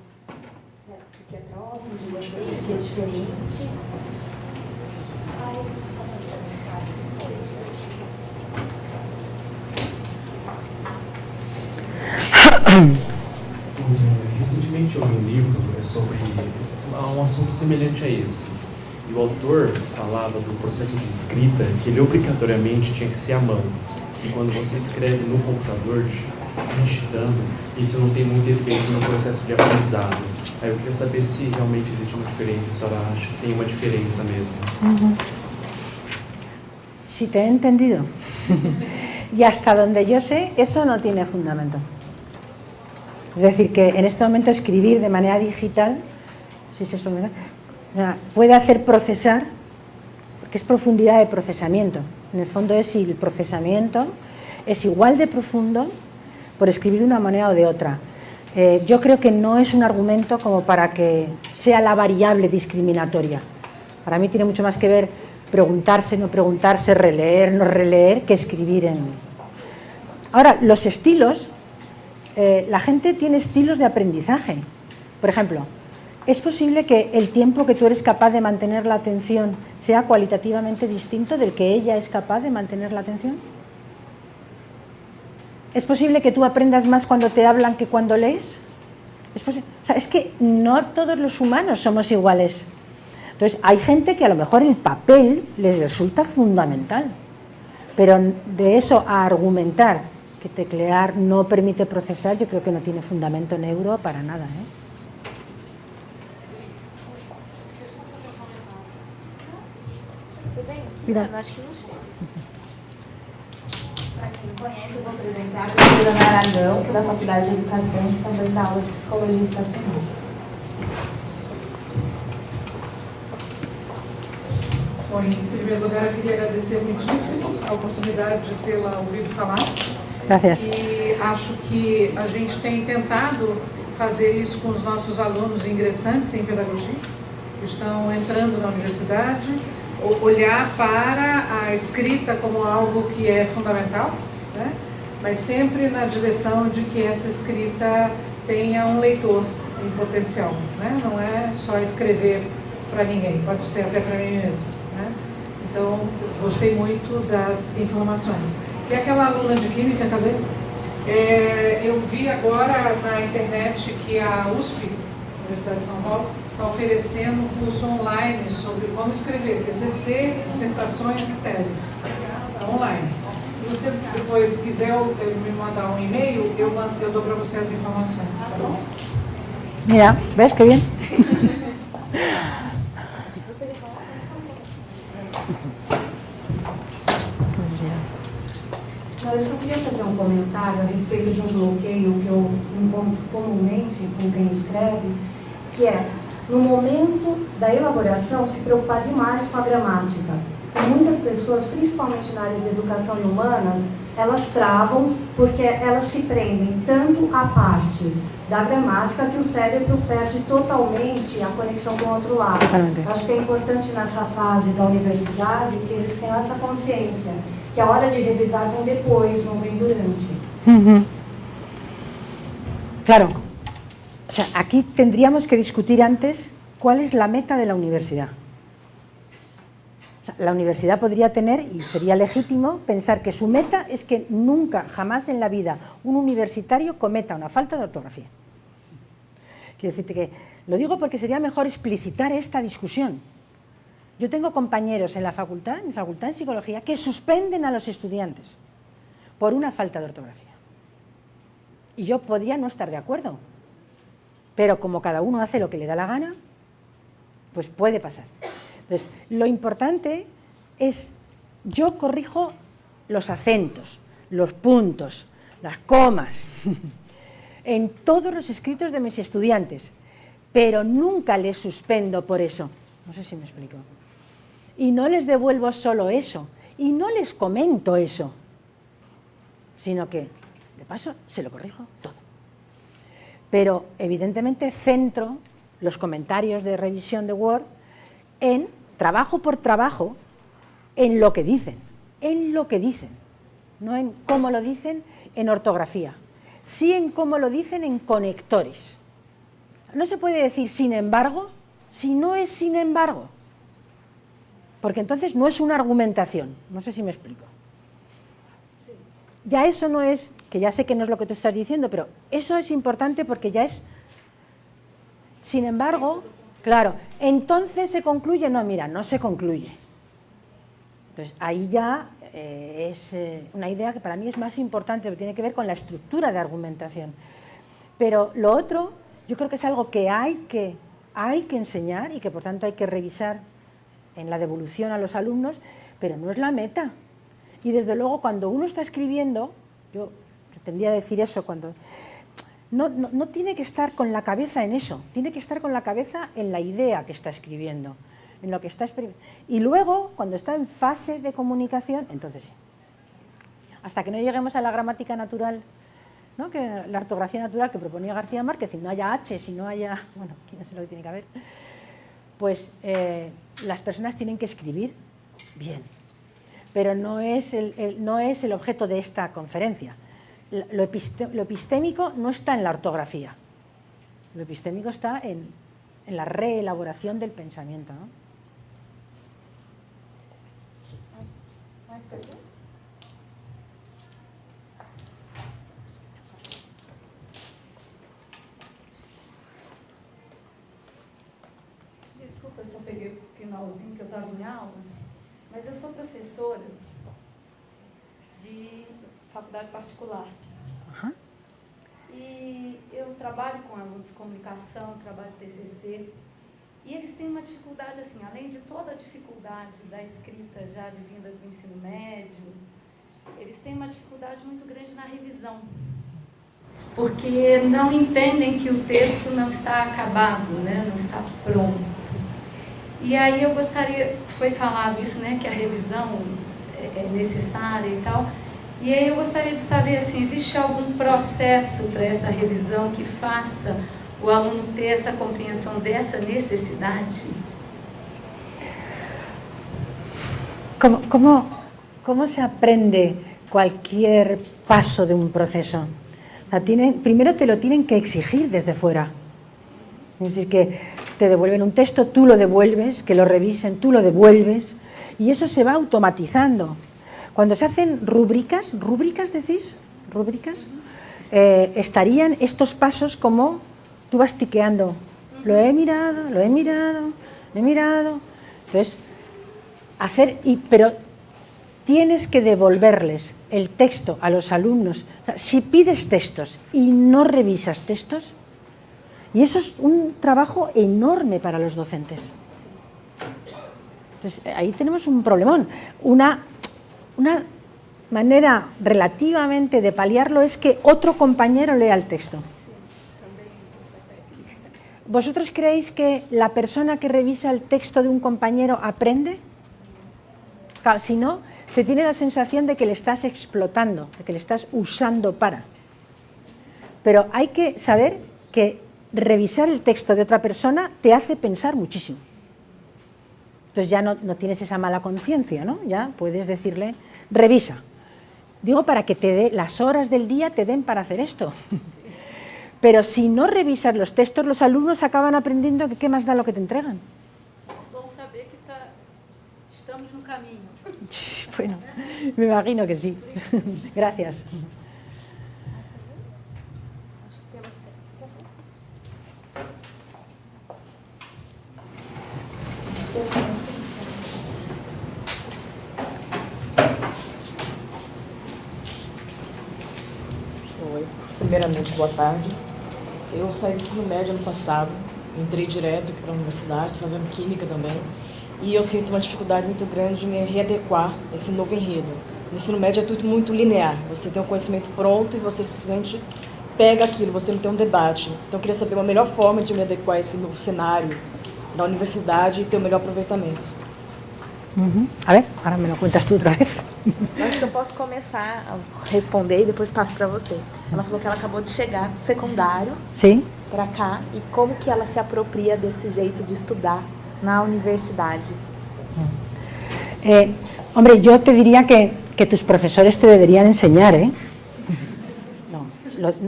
o que é próximo de vocês, o que é diferente. recentemente eu li um livro sobre um assunto semelhante a esse. E o autor falava do processo de escrita, que ele obrigatoriamente tinha que ser à mão. E quando você escreve no computador, digitando, isso não tem muito efeito no processo de aprendizado. Aí eu queria saber se realmente existe uma diferença, se a senhora acha que tem uma diferença mesmo. Si te he entendido. Y hasta donde yo sé, eso no tiene fundamento. Es decir, que en este momento escribir de manera digital, si es eso, puede hacer procesar, porque es profundidad de procesamiento. En el fondo es si el procesamiento es igual de profundo por escribir de una manera o de otra. Yo creo que no es un argumento como para que sea la variable discriminatoria. Para mí tiene mucho más que ver preguntarse, no preguntarse, releer, no releer, que escribir en... Ahora, los estilos, la gente tiene estilos de aprendizaje. Por ejemplo, ¿es posible que el tiempo que tú eres capaz de mantener la atención sea cualitativamente distinto del que ella es capaz de mantener la atención? ¿Es posible que tú aprendas más cuando te hablan que cuando lees? Es que no todos los humanos somos iguales. Entonces, hay gente que a lo mejor el papel les resulta fundamental, pero de eso a argumentar que teclear no permite procesar, yo creo que no tiene fundamento neuro para nada, Cuidado. Acho que não chega. Para quem não conhece, eu vou apresentar a professora Ana Aragão, que é da Faculdade de Educação, que também dá aula de Psicologia Educacional. Bom, em primeiro lugar, eu queria agradecer muitíssimo a oportunidade de tê-la ouvido falar. Gracias. E acho que a gente tem tentado fazer isso com os nossos alunos ingressantes em pedagogia, que estão entrando na universidade, olhar para a escrita como algo que é fundamental, né? Mas sempre na direção de que essa escrita tenha um leitor em potencial, né? Não é só escrever para ninguém, pode ser até para mim mesmo, né? Então, gostei muito das informações. E aquela aluna de Química, cadê? Eu vi agora na internet que a USP, Universidade de São Paulo, está oferecendo um curso online sobre como escrever TCC, dissertações e teses, online. Se você depois quiser me mandar um e-mail, eu dou para você as informações, tá bom? Mira, ¿ves qué bien? Eu só queria fazer um comentário a respeito de um bloqueio que eu encontro comumente com quem escreve, que é, no momento da elaboração, se preocupar demais com a gramática. E muitas pessoas, principalmente na área de educação e humanas, elas travam porque elas se prendem tanto à parte da gramática que o cérebro perde totalmente a conexão com o outro lado. Acho que é importante nessa fase da universidade que eles tenham essa consciência, que a hora de revisar vem depois, não vem durante. Claro. O sea, aquí tendríamos que discutir antes cuál es la meta de la universidad. O sea, la universidad podría tener, y sería legítimo, pensar que su meta es que nunca, jamás en la vida, un universitario cometa una falta de ortografía. Quiero decirte que, lo digo porque sería mejor explicitar esta discusión. Yo tengo compañeros en mi facultad en psicología, que suspenden a los estudiantes por una falta de ortografía. Y yo podría no estar de acuerdo. Pero como cada uno hace lo que le da la gana, pues puede pasar. Entonces, lo importante es, yo corrijo los acentos, los puntos, las comas, en todos los escritos de mis estudiantes, pero nunca les suspendo por eso. No sé si me explico. Y no les devuelvo solo eso, y no les comento eso, sino que, de paso, se lo corrijo todo. Pero, evidentemente, centro los comentarios de revisión de Word en, trabajo por trabajo, en lo que dicen, no en cómo lo dicen en ortografía, sí en cómo lo dicen en conectores. No se puede decir sin embargo si no es sin embargo, porque entonces no es una argumentación, no sé si me explico. Ya eso no es, que ya sé que no es lo que tú estás diciendo, pero eso es importante porque ya es Sin embargo, claro, entonces se concluye, no, mira, no se concluye. Entonces ahí ya es una idea que para mí es más importante, que tiene que ver con la estructura de argumentación. Pero lo otro, yo creo que es algo que hay que enseñar y que por tanto hay que revisar en la devolución a los alumnos, pero no es la meta. Y desde luego cuando uno está escribiendo, yo pretendía decir eso, cuando no tiene que estar con la cabeza en eso, tiene que estar con la cabeza en la idea que está escribiendo, en lo que está experimentando. Y luego, cuando está en fase de comunicación, entonces sí. Hasta que no lleguemos a la gramática natural, ¿no? Que la ortografía natural que proponía García Márquez, si no haya H, si no haya, bueno, quién sé lo que tiene que haber, pues las personas tienen que escribir bien. Pero no es el objeto de esta conferencia. Lo epistémico no está en la ortografía. Lo epistémico está en la reelaboración del pensamiento, ¿no? ¿Más preguntas? Desculpa, eu só peguei o finalzinho que eu estava em aula, mas eu sou professora de faculdade particular. Uhum. E eu trabalho com alunos de comunicação, trabalho TCC, e eles têm uma dificuldade, assim, além de toda a dificuldade da escrita já advinda do ensino médio, eles têm uma dificuldade muito grande na revisão, porque não entendem que o texto não está acabado, né, não está pronto. E aí eu gostaria, foi falado isso, né, que a revisão é necessária e tal, e aí eu gostaria de saber, assim, existe algum processo para essa revisão que faça o aluno ter essa compreensão dessa necessidade? ¿Cómo se aprende cualquier paso de un proceso? O sea, primero te lo tienen que exigir desde fuera. Es decir, que te devuelven un texto, tú lo devuelves, que lo revisen, tú lo devuelves, y eso se va automatizando. Cuando se hacen rúbricas decís, rúbricas, estarían estos pasos como tú vas tiqueando. Lo he mirado, lo he mirado, he mirado. Entonces, pero tienes que devolverles el texto a los alumnos. O sea, si pides textos y no revisas textos, y eso es un trabajo enorme para los docentes. Entonces, ahí tenemos un problemón. Una manera relativamente de paliarlo es que otro compañero lea el texto. ¿Vosotros creéis que la persona que revisa el texto de un compañero aprende? Claro, si no, se tiene la sensación de que le estás explotando, de que le estás usando para. Pero hay que saber que revisar el texto de otra persona te hace pensar muchísimo. Entonces ya no tienes esa mala conciencia, ¿no? Ya puedes decirle, revisa. Digo para que te dé las horas del día te den para hacer esto. Pero si no revisas los textos, los alumnos acaban aprendiendo que qué más da lo que te entregan. Bom saber que estamos no caminho. Bueno, me imagino que sí. Gracias. Oi, primeiramente boa tarde. Eu saí do ensino médio ano passado, entrei direto aqui para a universidade, estou fazendo química também, e eu sinto uma dificuldade muito grande de me readequar a esse novo enredo. No ensino médio é tudo muito linear, você tem um conhecimento pronto e você simplesmente pega aquilo, você não tem um debate. Então eu queria saber uma melhor forma de me adequar a esse novo cenário da universidade e ter um melhor aproveitamento. A ver, ahora me lo cuentas tú otra vez. Eu acho que eu posso começar a responder e depois passo para você. Ela falou que ela acabou de chegar do secundário para cá e como que ela se apropria desse jeito de estudar na universidade. Hombre, yo te diría que tus profesores te deberían enseñar, ¿eh?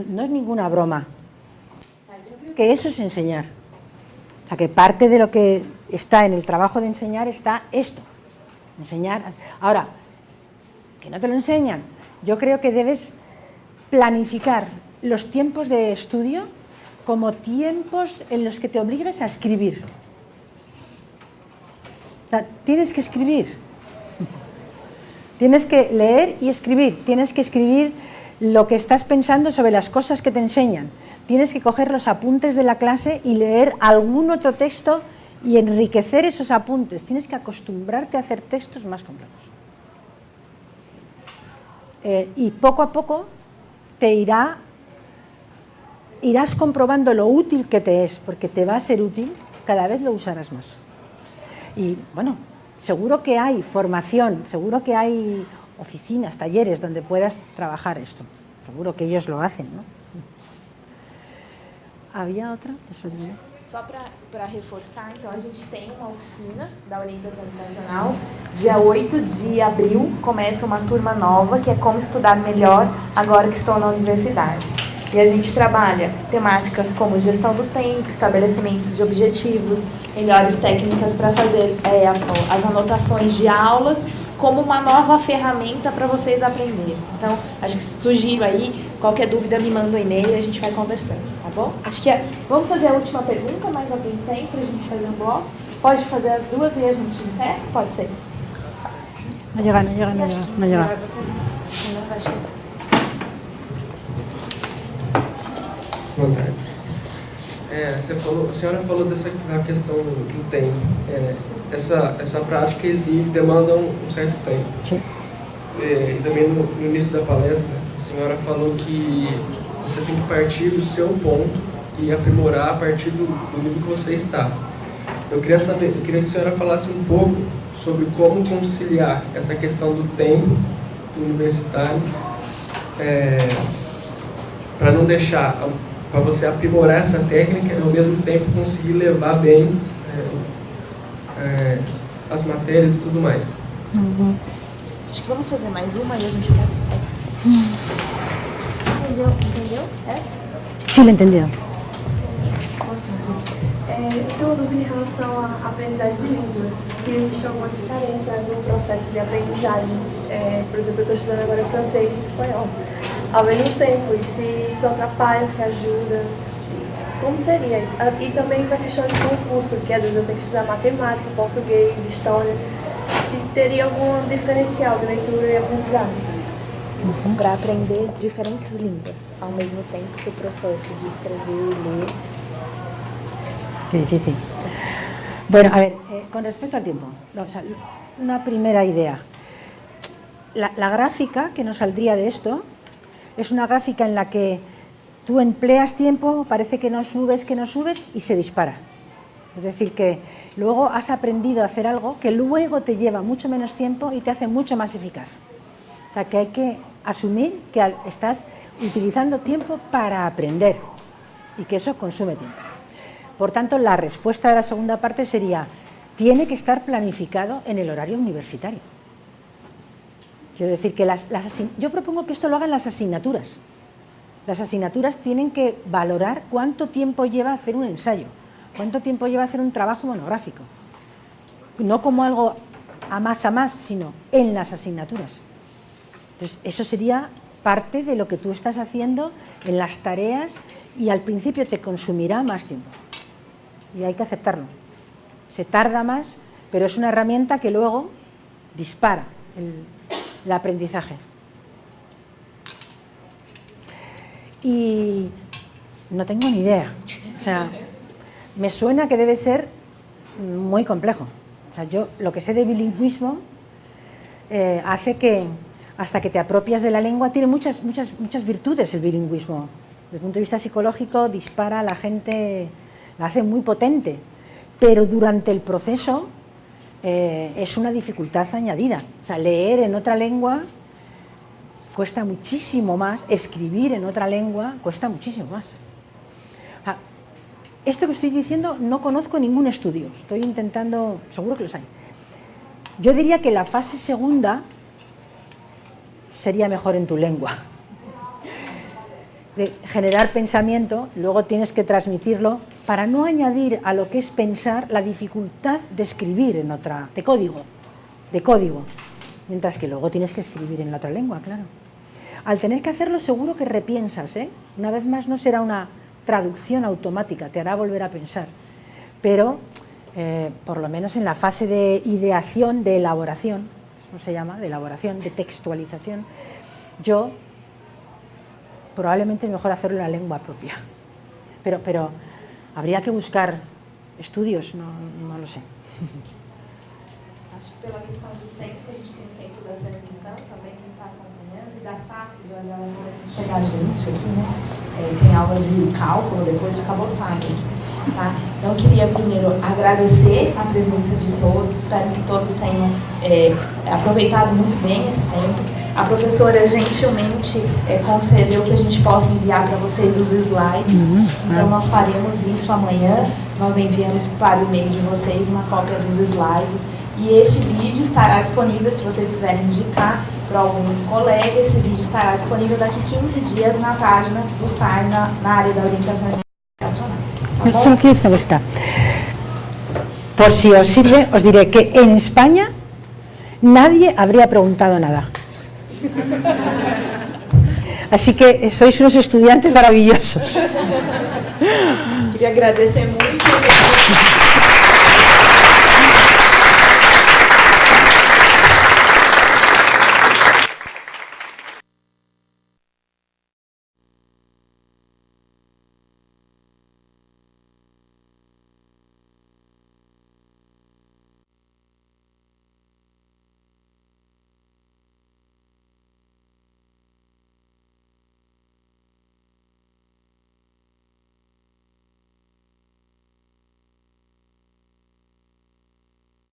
No es ninguna broma. Que eso es enseñar. O sea, que parte de lo que está en el trabajo de enseñar está esto. Enseñar. Ahora, que no te lo enseñan. Yo creo que debes planificar los tiempos de estudio como tiempos en los que te obligues a escribir. O sea, tienes que escribir. Tienes que leer y escribir. Tienes que escribir lo que estás pensando sobre las cosas que te enseñan. Tienes que coger los apuntes de la clase y leer algún otro texto y enriquecer esos apuntes. Tienes que acostumbrarte a hacer textos más complejos. Y poco a poco te irás comprobando lo útil que te es, porque te va a ser útil, cada vez lo usarás más. Y bueno, seguro que hay formación, seguro que hay oficinas, talleres donde puedas trabajar esto. Seguro que ellos lo hacen, ¿no? ¿Había outra? Só para reforçar, então a gente tem uma oficina da orientação educacional. Dia 8 de abril começa uma turma nova, que é como estudar melhor agora que estou na universidade. E a gente trabalha temáticas como gestão do tempo, estabelecimentos de objetivos, melhores técnicas para fazer as anotações de aulas, como uma nova ferramenta para vocês aprenderem. Então, acho que sugiro aí, qualquer dúvida me manda um e-mail e a gente vai conversando, tá bom? Acho que vamos fazer a última pergunta, mais alguém tem para a gente fazer um bloco? Pode fazer as duas e a gente encerra? Pode ser. No llega. Boa tarde. A senhora falou da questão do tempo. Essa prática demanda um certo tempo. Sim. E também no início da palestra, a senhora falou que você tem que partir do seu ponto e aprimorar a partir do nível que você está. Eu queria que a senhora falasse um pouco sobre como conciliar essa questão do tempo do universitário para não deixar, para você aprimorar essa técnica e ao mesmo tempo conseguir levar bem as matérias e tudo mais. Uhum. Acho que vamos fazer mais uma e a gente vai. Entendeu? Essa? Sí, lo entendido. Eu tenho uma dúvida em relação à aprendizagem de línguas. Se existe alguma diferença no processo de aprendizagem. Por exemplo, eu estou estudando agora francês e espanhol ao mesmo tempo. E se isso atrapalha, se ajuda, como seria isso? E também na questão de concurso, que às vezes eu tenho que estudar matemática, português, história. Se teria algum diferencial de leitura e aprendizagem? Para aprender diferentes línguas ao mesmo tempo que o processo de escrever y leer. Sí. Bueno, a ver, con respecto al tiempo, una primera idea. La gráfica que nos saldría de esto es una gráfica en la que tú empleas tiempo, parece que no subes y se dispara. Es decir, que luego has aprendido a hacer algo que luego te lleva mucho menos tiempo y te hace mucho más eficaz. O sea, que hay que asumir que estás utilizando tiempo para aprender y que eso consume tiempo. Por tanto, la respuesta de la segunda parte sería, tiene que estar planificado en el horario universitario. Quiero decir que yo propongo que esto lo hagan las asignaturas. Las asignaturas tienen que valorar cuánto tiempo lleva hacer un ensayo, cuánto tiempo lleva hacer un trabajo monográfico. No como algo a más, sino en las asignaturas. Entonces, eso sería parte de lo que tú estás haciendo en las tareas y al principio te consumirá más tiempo. Y hay que aceptarlo. Se tarda más, pero es una herramienta que luego dispara el aprendizaje. Y no tengo ni idea. O sea, me suena que debe ser muy complejo. O sea, yo lo que sé de bilingüismo hace que hasta que te apropias de la lengua tiene muchas virtudes el bilingüismo. Desde el punto de vista psicológico dispara a la gente, la hace muy potente, pero durante el proceso es una dificultad añadida. O sea, leer en otra lengua cuesta muchísimo más, escribir en otra lengua cuesta muchísimo más. Esto que estoy diciendo no conozco ningún estudio, estoy intentando, seguro que los hay. Yo diría que la fase segunda sería mejor en tu lengua. De generar pensamiento, luego tienes que transmitirlo para no añadir a lo que es pensar la dificultad de escribir en otra, de código, mientras que luego tienes que escribir en la otra lengua, claro. Al tener que hacerlo seguro que repiensas, Una vez más no será una traducción automática, te hará volver a pensar, pero por lo menos en la fase de ideación, de elaboración, ¿cómo se llama? De elaboración, de textualización, yo probablemente es mejor hacerlo en la lengua propia, pero habría que buscar estudios, no lo sé. Acho que pela questão do tempo, a gente tem o tempo da transmissão também, quem está acompanhando, e da SAP, já vai começar a chegar gente aqui, né? Tem aula de cálculo, depois de cabotagem aqui, tá? Então, eu queria primeiro agradecer a presença de todos, espero que todos tenham aproveitado muito bem esse tempo. A professora gentilmente concedeu que a gente possa enviar para vocês os slides, então nós faremos isso amanhã, nós enviamos para o e-mail de vocês uma cópia dos slides. E este vídeo estará disponível, se vocês quiserem indicar para algum colega, esse vídeo estará disponível daqui 15 dias na página do SAI, na área da orientação educacional. Tá Solo quiero decir una cosita. Por si os sirve, os diré que en España nadie habría preguntado nada. Así que sois unos estudiantes maravillosos. Queria agradecer muito.